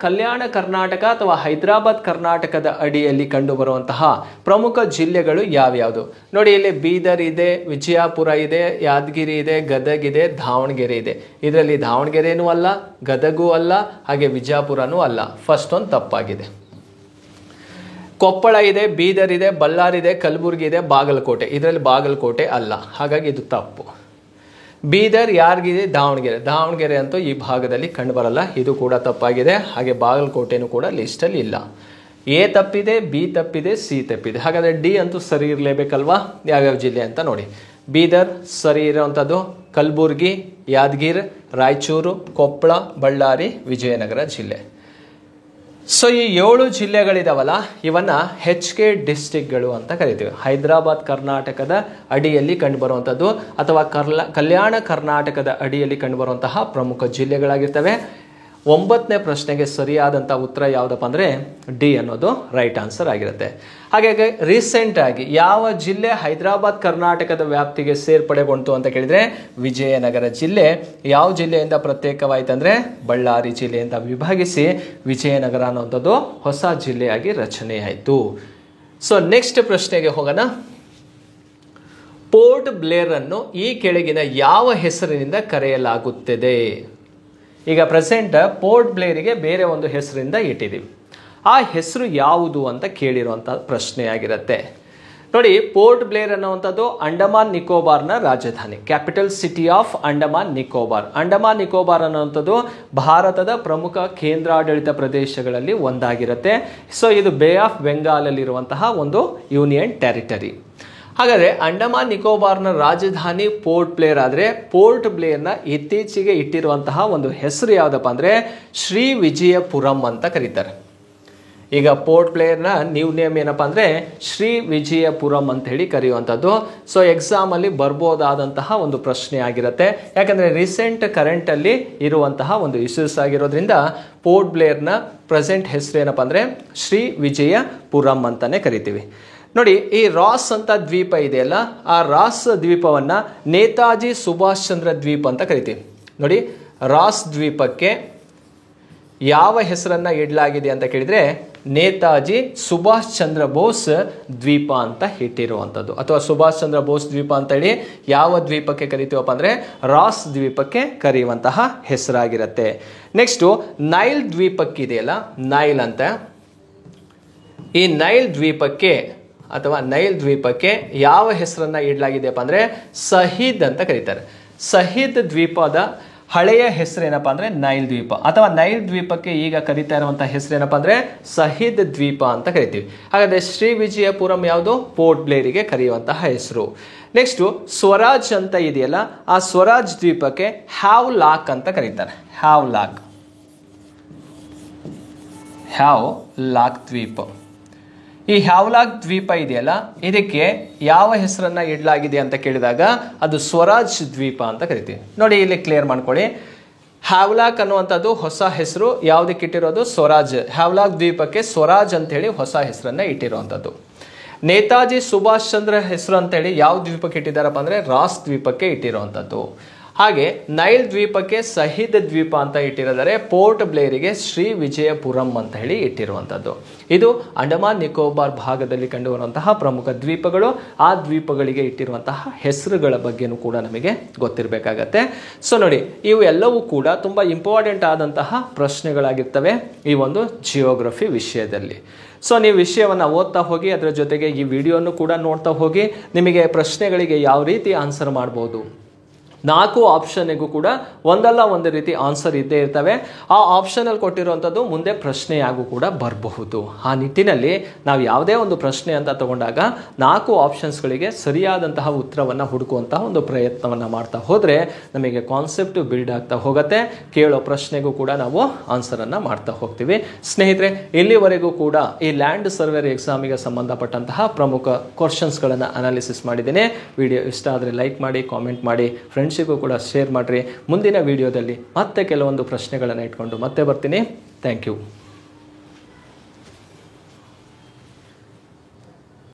ಕಲ್ಯಾಣ ಕರ್ನಾಟಕ ಅಥವಾ ಹೈದರಾಬಾದ್ ಕರ್ನಾಟಕದ ಅಡಿಯಲ್ಲಿ ಕಂಡುಬರುವಂತಹ ಪ್ರಮುಖ ಜಿಲ್ಲೆಗಳು ಯಾವ್ಯಾವುದು ನೋಡಿ. ಇಲ್ಲಿ ಬೀದರ್ ಇದೆ, ವಿಜಯಪುರ ಇದೆ, ಯಾದಗಿರಿ ಇದೆ, ಗದಗ ಇದೆ, ದಾವಣಗೆರೆ ಇದೆ. ಇದರಲ್ಲಿ ದಾವಣಗೆರೆನೂ ಅಲ್ಲ, ಗದಗೂ ಅಲ್ಲ, ಹಾಗೆ ವಿಜಯಪುರನೂ ಅಲ್ಲ. ಫಸ್ಟ್ ಒಂದು ತಪ್ಪಾಗಿದೆ. ಕೊಪ್ಪಳ ಇದೆ, ಬೀದರ್ ಇದೆ, ಬಳ್ಳಾರಿ ಇದೆ, ಕಲಬುರಗಿ ಇದೆ, ಬಾಗಲಕೋಟೆ. ಇದರಲ್ಲಿ ಬಾಗಲಕೋಟೆ ಅಲ್ಲ, ಹಾಗಾಗಿ ಇದು ತಪ್ಪು. ಬೀದರ್, ಯಾದಗಿರಿ, ದಾವಣಗೆರೆ ಅಂತೂ ಈ ಭಾಗದಲ್ಲಿ ಕಂಡುಬರಲ್ಲ, ಇದು ಕೂಡ ತಪ್ಪಾಗಿದೆ. ಹಾಗೆ ಬಾಗಲಕೋಟೆನೂ ಕೂಡ ಲಿಸ್ಟಲ್ಲಿ ಇಲ್ಲ. ಎ ತಪ್ಪಿದೆ, ಬಿ ತಪ್ಪಿದೆ, ಸಿ ತಪ್ಪಿದೆ. ಹಾಗಾದರೆ ಡಿ ಅಂತೂ ಸರಿ ಇರಲೇಬೇಕಲ್ವಾ. ಯಾವ್ಯಾವ ಜಿಲ್ಲೆ ಅಂತ ನೋಡಿ. ಬೀದರ್ ಸರಿ ಇರೋವಂಥದ್ದು, ಕಲಬುರಗಿ, ಯಾದಗಿರಿ, ರಾಯಚೂರು, ಕೊಪ್ಪಳ, ಬಳ್ಳಾರಿ, ವಿಜಯನಗರ ಜಿಲ್ಲೆ. ಸೊ ಈ 7 ಜಿಲ್ಲೆಗಳಿದಾವಲ್ಲ, ಇವನ್ನ HK ಡಿಸ್ಟಿಕ್ಗಳು ಅಂತ ಕರಿತೀವಿ. ಹೈದರಾಬಾದ್ ಕರ್ನಾಟಕದ ಅಡಿಯಲ್ಲಿ ಕಂಡುಬರುವಂಥದ್ದು ಅಥವಾ ಕಲ್ಯಾಣ ಕರ್ನಾಟಕದ ಅಡಿಯಲ್ಲಿ ಕಂಡುಬರುವಂತಹ ಪ್ರಮುಖ ಜಿಲ್ಲೆಗಳಾಗಿರ್ತವೆ. 9ನೇ ಪ್ರಶ್ನೆಗೆ ಸರಿಯಾದಂಥ ಉತ್ತರ ಯಾವುದಪ್ಪ ಅಂದರೆ ಡಿ ಅನ್ನೋದು ರೈಟ್ ಆನ್ಸರ್ ಆಗಿರುತ್ತೆ. ಹಾಗಾಗಿ ರೀಸೆಂಟ್ ಆಗಿ ಯಾವ ಜಿಲ್ಲೆ ಹೈದರಾಬಾದ್ ಕರ್ನಾಟಕದ ವ್ಯಾಪ್ತಿಗೆ ಸೇರ್ಪಡೆಗೊಂಡು ಅಂತ ಕೇಳಿದರೆ ವಿಜಯನಗರ ಜಿಲ್ಲೆ. ಯಾವ ಜಿಲ್ಲೆಯಿಂದ ಪ್ರತ್ಯೇಕವಾಯಿತು ಅಂದರೆ ಬಳ್ಳಾರಿ ಜಿಲ್ಲೆಯಿಂದ ವಿಭಾಗಿಸಿ ವಿಜಯನಗರ ಅನ್ನೋಂಥದ್ದು ಹೊಸ ಜಿಲ್ಲೆಯಾಗಿ ರಚನೆಯಾಯಿತು. ಸೊ ನೆಕ್ಸ್ಟ್ ಪ್ರಶ್ನೆಗೆ ಹೋಗೋಣ. ಪೋರ್ಟ್ ಬ್ಲೇರ್ ಅನ್ನು ಈ ಕೆಳಗಿನ ಯಾವ ಹೆಸರಿನಿಂದ ಕರೆಯಲಾಗುತ್ತದೆ? ಈಗ ಪ್ರೆಸೆಂಟ್ ಪೋರ್ಟ್ ಬ್ಲೇರಿಗೆ ಬೇರೆ ಒಂದು ಹೆಸರಿಂದ ಇಟ್ಟಿದ್ದೀವಿ. ಆ ಹೆಸರು ಯಾವುದು ಅಂತ ಕೇಳಿರುವಂಥ ಪ್ರಶ್ನೆಯಾಗಿರುತ್ತೆ ನೋಡಿ. ಪೋರ್ಟ್ ಬ್ಲೇರ್ ಅನ್ನುವಂಥದ್ದು ಅಂಡಮಾನ್ ನಿಕೋಬಾರ್ನ ರಾಜಧಾನಿ, capital city of Andaman Nicobar. Andaman Nicobar ಅನ್ನುವಂಥದ್ದು ಭಾರತದ ಪ್ರಮುಖ ಕೇಂದ್ರಾಡಳಿತ ಪ್ರದೇಶಗಳಲ್ಲಿ ಒಂದಾಗಿರುತ್ತೆ. ಸೊ ಇದು ಬೇ ಆಫ್ ಬೆಂಗಾಲಲ್ಲಿರುವಂತಹ ಒಂದು ಯೂನಿಯನ್ ಟೆರಿಟರಿ. ಹಾಗಾದರೆ ಅಂಡಮಾನ್ ನಿಕೋಬಾರ್ನ ರಾಜಧಾನಿ ಪೋರ್ಟ್ ಬ್ಲೇರ್ ಆದರೆ ಪೋರ್ಟ್ ಬ್ಲೇರ್ನ ಇತ್ತೀಚೆಗೆ ಇಟ್ಟಿರುವಂತಹ ಒಂದು ಹೆಸರು ಯಾವುದಪ್ಪ ಅಂದರೆ ಶ್ರೀ ವಿಜಯಪುರಂ ಅಂತ ಕರೀತಾರೆ. ಈಗ ಪೋರ್ಟ್ ಬ್ಲೇರ್ನ ನ್ಯೂ ನೇಮ್ ಏನಪ್ಪ ಅಂದರೆ ಶ್ರೀ ವಿಜಯಪುರಂ ಅಂತ ಹೇಳಿ ಕರೆಯುವಂಥದ್ದು. ಸೊ ಎಕ್ಸಾಮಲ್ಲಿ ಬರ್ಬೋದಾದಂತಹ ಒಂದು ಪ್ರಶ್ನೆ ಆಗಿರುತ್ತೆ. ಯಾಕಂದರೆ ರೀಸೆಂಟ್ ಕರೆಂಟಲ್ಲಿ ಇರುವಂತಹ ಒಂದು ಇಶ್ಯೂಸ್ ಆಗಿರೋದ್ರಿಂದ ಪೋರ್ಟ್ ಬ್ಲೇರ್ನ ಪ್ರೆಸೆಂಟ್ ಹೆಸರು ಏನಪ್ಪ ಅಂದರೆ ಶ್ರೀ ವಿಜಯಪುರಂ ಅಂತಲೇ ಕರಿತೀವಿ. ನೋಡಿ, ಈ ರಾಸ್ ಅಂತ ದ್ವೀಪ ಇದೆಯಲ್ಲ, ಆ ರಾಸ್ ದ್ವೀಪವನ್ನು ನೇತಾಜಿ ಸುಭಾಷ್ ಚಂದ್ರ ದ್ವೀಪ ಅಂತ ಕರಿತೀವಿ. ನೋಡಿ, ರಾಸ್ ದ್ವೀಪಕ್ಕೆ ಯಾವ ಹೆಸರನ್ನು ಇಡಲಾಗಿದೆ ಅಂತ ಕೇಳಿದರೆ ನೇತಾಜಿ ಸುಭಾಷ್ ಚಂದ್ರ ಬೋಸ್ ದ್ವೀಪ ಅಂತ ಇಟ್ಟಿರುವಂಥದ್ದು, ಅಥವಾ ಸುಭಾಷ್ ಚಂದ್ರ ಬೋಸ್ ದ್ವೀಪ ಅಂತ ಹೇಳಿ ಯಾವ ದ್ವೀಪಕ್ಕೆ ಕರಿತೀವಪ್ಪ ಅಂದರೆ ರಾಸ್ ದ್ವೀಪಕ್ಕೆ ಕರೆಯುವಂತಹ ಹೆಸರಾಗಿರುತ್ತೆ. ನೆಕ್ಸ್ಟು ನೈಲ್ ದ್ವೀಪಕ್ಕಿದೆಯಲ್ಲ, ನೈಲ್ ಅಂತ, ಈ ನೈಲ್ ದ್ವೀಪಕ್ಕೆ ಅಥವಾ ನೈಲ್ ದ್ವೀಪಕ್ಕೆ ಯಾವ ಹೆಸರನ್ನು ಇಡಲಾಗಿದೆಯಪ್ಪ ಅಂದರೆ ಸಹೀದ್ ಅಂತ ಕರೀತಾರೆ. ಸಹೀದ್ ದ್ವೀಪದ ಹಳೆಯ ಹೆಸರೇನಪ್ಪ ಅಂದರೆ ನೈಲ್ ದ್ವೀಪ, ಅಥವಾ ನೈಲ್ ದ್ವೀಪಕ್ಕೆ ಈಗ ಕರೀತಾ ಇರುವಂಥ ಹೆಸರೇನಪ್ಪ ಅಂದರೆ ಸಹೀದ್ ದ್ವೀಪ ಅಂತ ಕರಿತೀವಿ. ಹಾಗಾದರೆ ಶ್ರೀ ವಿಜಯಪುರಂ ಯಾವುದು? ಪೋರ್ಟ್ ಬ್ಲೇರಿಗೆ ಕರೆಯುವಂತಹ ಹೆಸರು. ನೆಕ್ಸ್ಟು ಸ್ವರಾಜ್ ಅಂತ ಇದೆಯಲ್ಲ, ಆ ಸ್ವರಾಜ್ ದ್ವೀಪಕ್ಕೆ ಹ್ಯಾವ್ ಲಾಕ್ ಅಂತ ಕರೀತಾರೆ. ಹ್ಯಾವ್ ಲಾಕ್ ದ್ವೀಪ. ಈ ಹ್ಯಾವ್ಲಾಕ್ ದ್ವೀಪ ಇದೆಯಲ್ಲ, ಇದಕ್ಕೆ ಯಾವ ಹೆಸರನ್ನು ಇಡಲಾಗಿದೆ ಅಂತ ಕೇಳಿದಾಗ ಅದು ಸ್ವರಾಜ್ ದ್ವೀಪ ಅಂತ ಕರಿತೀವಿ. ನೋಡಿ, ಇಲ್ಲಿ ಕ್ಲಿಯರ್ ಮಾಡ್ಕೊಳ್ಳಿ. ಹ್ಯಾವ್ಲಾಕ್ ಅನ್ನುವಂಥದ್ದು ಹೊಸ ಹೆಸರು, ಯಾವುದಕ್ಕೆ ಇಟ್ಟಿರೋದು? ಸ್ವರಾಜ್. ಹ್ಯಾವ್ಲಾಕ್ ದ್ವೀಪಕ್ಕೆ ಸ್ವರಾಜ್ ಅಂತೇಳಿ ಹೊಸ ಹೆಸರನ್ನು ಇಟ್ಟಿರುವಂಥದ್ದು. ನೇತಾಜಿ ಸುಭಾಷ್ ಚಂದ್ರ ಹೆಸರು ಅಂತೇಳಿ ಯಾವ ದ್ವೀಪಕ್ಕೆ ಇಟ್ಟಿದ್ದಾರಪ್ಪ ಅಂದರೆ ರಾಸ್ ದ್ವೀಪಕ್ಕೆ ಇಟ್ಟಿರುವಂಥದ್ದು. ಹಾಗೆ ನೈಲ್ ದ್ವೀಪಕ್ಕೆ ಸಹೀದ್ ದ್ವೀಪ ಅಂತ ಇಟ್ಟಿರೋದರೆ ಪೋರ್ಟ್ ಬ್ಲೇರಿಗೆ ಶ್ರೀ ವಿಜಯಪುರಂ ಅಂತ ಹೇಳಿ ಇಟ್ಟಿರುವಂಥದ್ದು. ಇದು ಅಂಡಮಾನ್ ನಿಕೋಬಾರ್ ಭಾಗದಲ್ಲಿ ಕಂಡುಬರುವಂತಹ ಪ್ರಮುಖ ದ್ವೀಪಗಳು. ಆ ದ್ವೀಪಗಳಿಗೆ ಇಟ್ಟಿರುವಂತಹ ಹೆಸರುಗಳ ಬಗ್ಗೆನೂ ಕೂಡ ನಮಗೆ ಗೊತ್ತಿರಬೇಕಾಗತ್ತೆ. ಸೊ ನೋಡಿ, ಇವು ಎಲ್ಲವೂ ಕೂಡ ತುಂಬ ಇಂಪಾರ್ಟೆಂಟ್ ಆದಂತಹ ಪ್ರಶ್ನೆಗಳಾಗಿರ್ತವೆ ಈ ಒಂದು ಜಿಯೋಗ್ರಫಿ ವಿಷಯದಲ್ಲಿ. ಸೊ ನೀವು ವಿಷಯವನ್ನು ಓದ್ತಾ ಹೋಗಿ, ಅದರ ಜೊತೆಗೆ ಈ ವಿಡಿಯೋನು ಕೂಡ ನೋಡ್ತಾ ಹೋಗಿ. ನಿಮಗೆ ಪ್ರಶ್ನೆಗಳಿಗೆ ಯಾವ ರೀತಿ ಆನ್ಸರ್ ಮಾಡ್ಬೋದು, 4 ಆಪ್ಷನ್ನಿಗೂ ಕೂಡ ಒಂದಲ್ಲ ಒಂದು ರೀತಿ ಆನ್ಸರ್ ಇದ್ದೇ ಇರ್ತವೆ. ಆ ಆಪ್ಷನಲ್ಲಿ ಕೊಟ್ಟಿರುವಂಥದ್ದು ಮುಂದೆ ಪ್ರಶ್ನೆಯಾಗೂ ಕೂಡ ಬರಬಹುದು. ಆ ನಿಟ್ಟಿನಲ್ಲಿ ನಾವು ಯಾವುದೇ ಒಂದು ಪ್ರಶ್ನೆ ಅಂತ ತಗೊಂಡಾಗ 4 ಆಪ್ಷನ್ಸ್ಗಳಿಗೆ ಸರಿಯಾದಂತಹ ಉತ್ತರವನ್ನು ಹುಡುಕುವಂತಹ ಒಂದು ಪ್ರಯತ್ನವನ್ನು ಮಾಡ್ತಾ ಹೋದರೆ ನಮಗೆ ಕಾನ್ಸೆಪ್ಟ್ ಬಿಲ್ಡ್ ಆಗ್ತಾ ಹೋಗುತ್ತೆ. ಕೇಳೋ ಪ್ರಶ್ನೆಗೂ ಕೂಡ ನಾವು ಆನ್ಸರನ್ನು ಮಾಡ್ತಾ ಹೋಗ್ತೀವಿ. ಸ್ನೇಹಿತರೆ, ಇಲ್ಲಿವರೆಗೂ ಕೂಡ ಈ ಲ್ಯಾಂಡ್ ಸರ್ವೇರ್ ಎಕ್ಸಾಮಿಗೆ ಸಂಬಂಧಪಟ್ಟಂತಹ ಪ್ರಮುಖ ಕ್ವಶನ್ಸ್ಗಳನ್ನು ಅನಾಲಿಸಿಸ್ ಮಾಡಿದ್ದೇನೆ. ವಿಡಿಯೋ ಇಷ್ಟ ಆದರೆ ಲೈಕ್ ಮಾಡಿ, ಕಾಮೆಂಟ್ ಮಾಡಿ, ಫ್ರೆಂಡ್ಸಿಗೂ ಕೂಡ ಶೇರ್ ಮಾಡಿರಿ. ಮುಂದಿನ ವಿಡಿಯೋದಲ್ಲಿ ಮತ್ತೆ ಕೆಲವೊಂದು ಪ್ರಶ್ನೆಗಳನ್ನು ಇಟ್ಕೊಂಡು ಮತ್ತೆ ಬರ್ತೀನಿ. Thank you.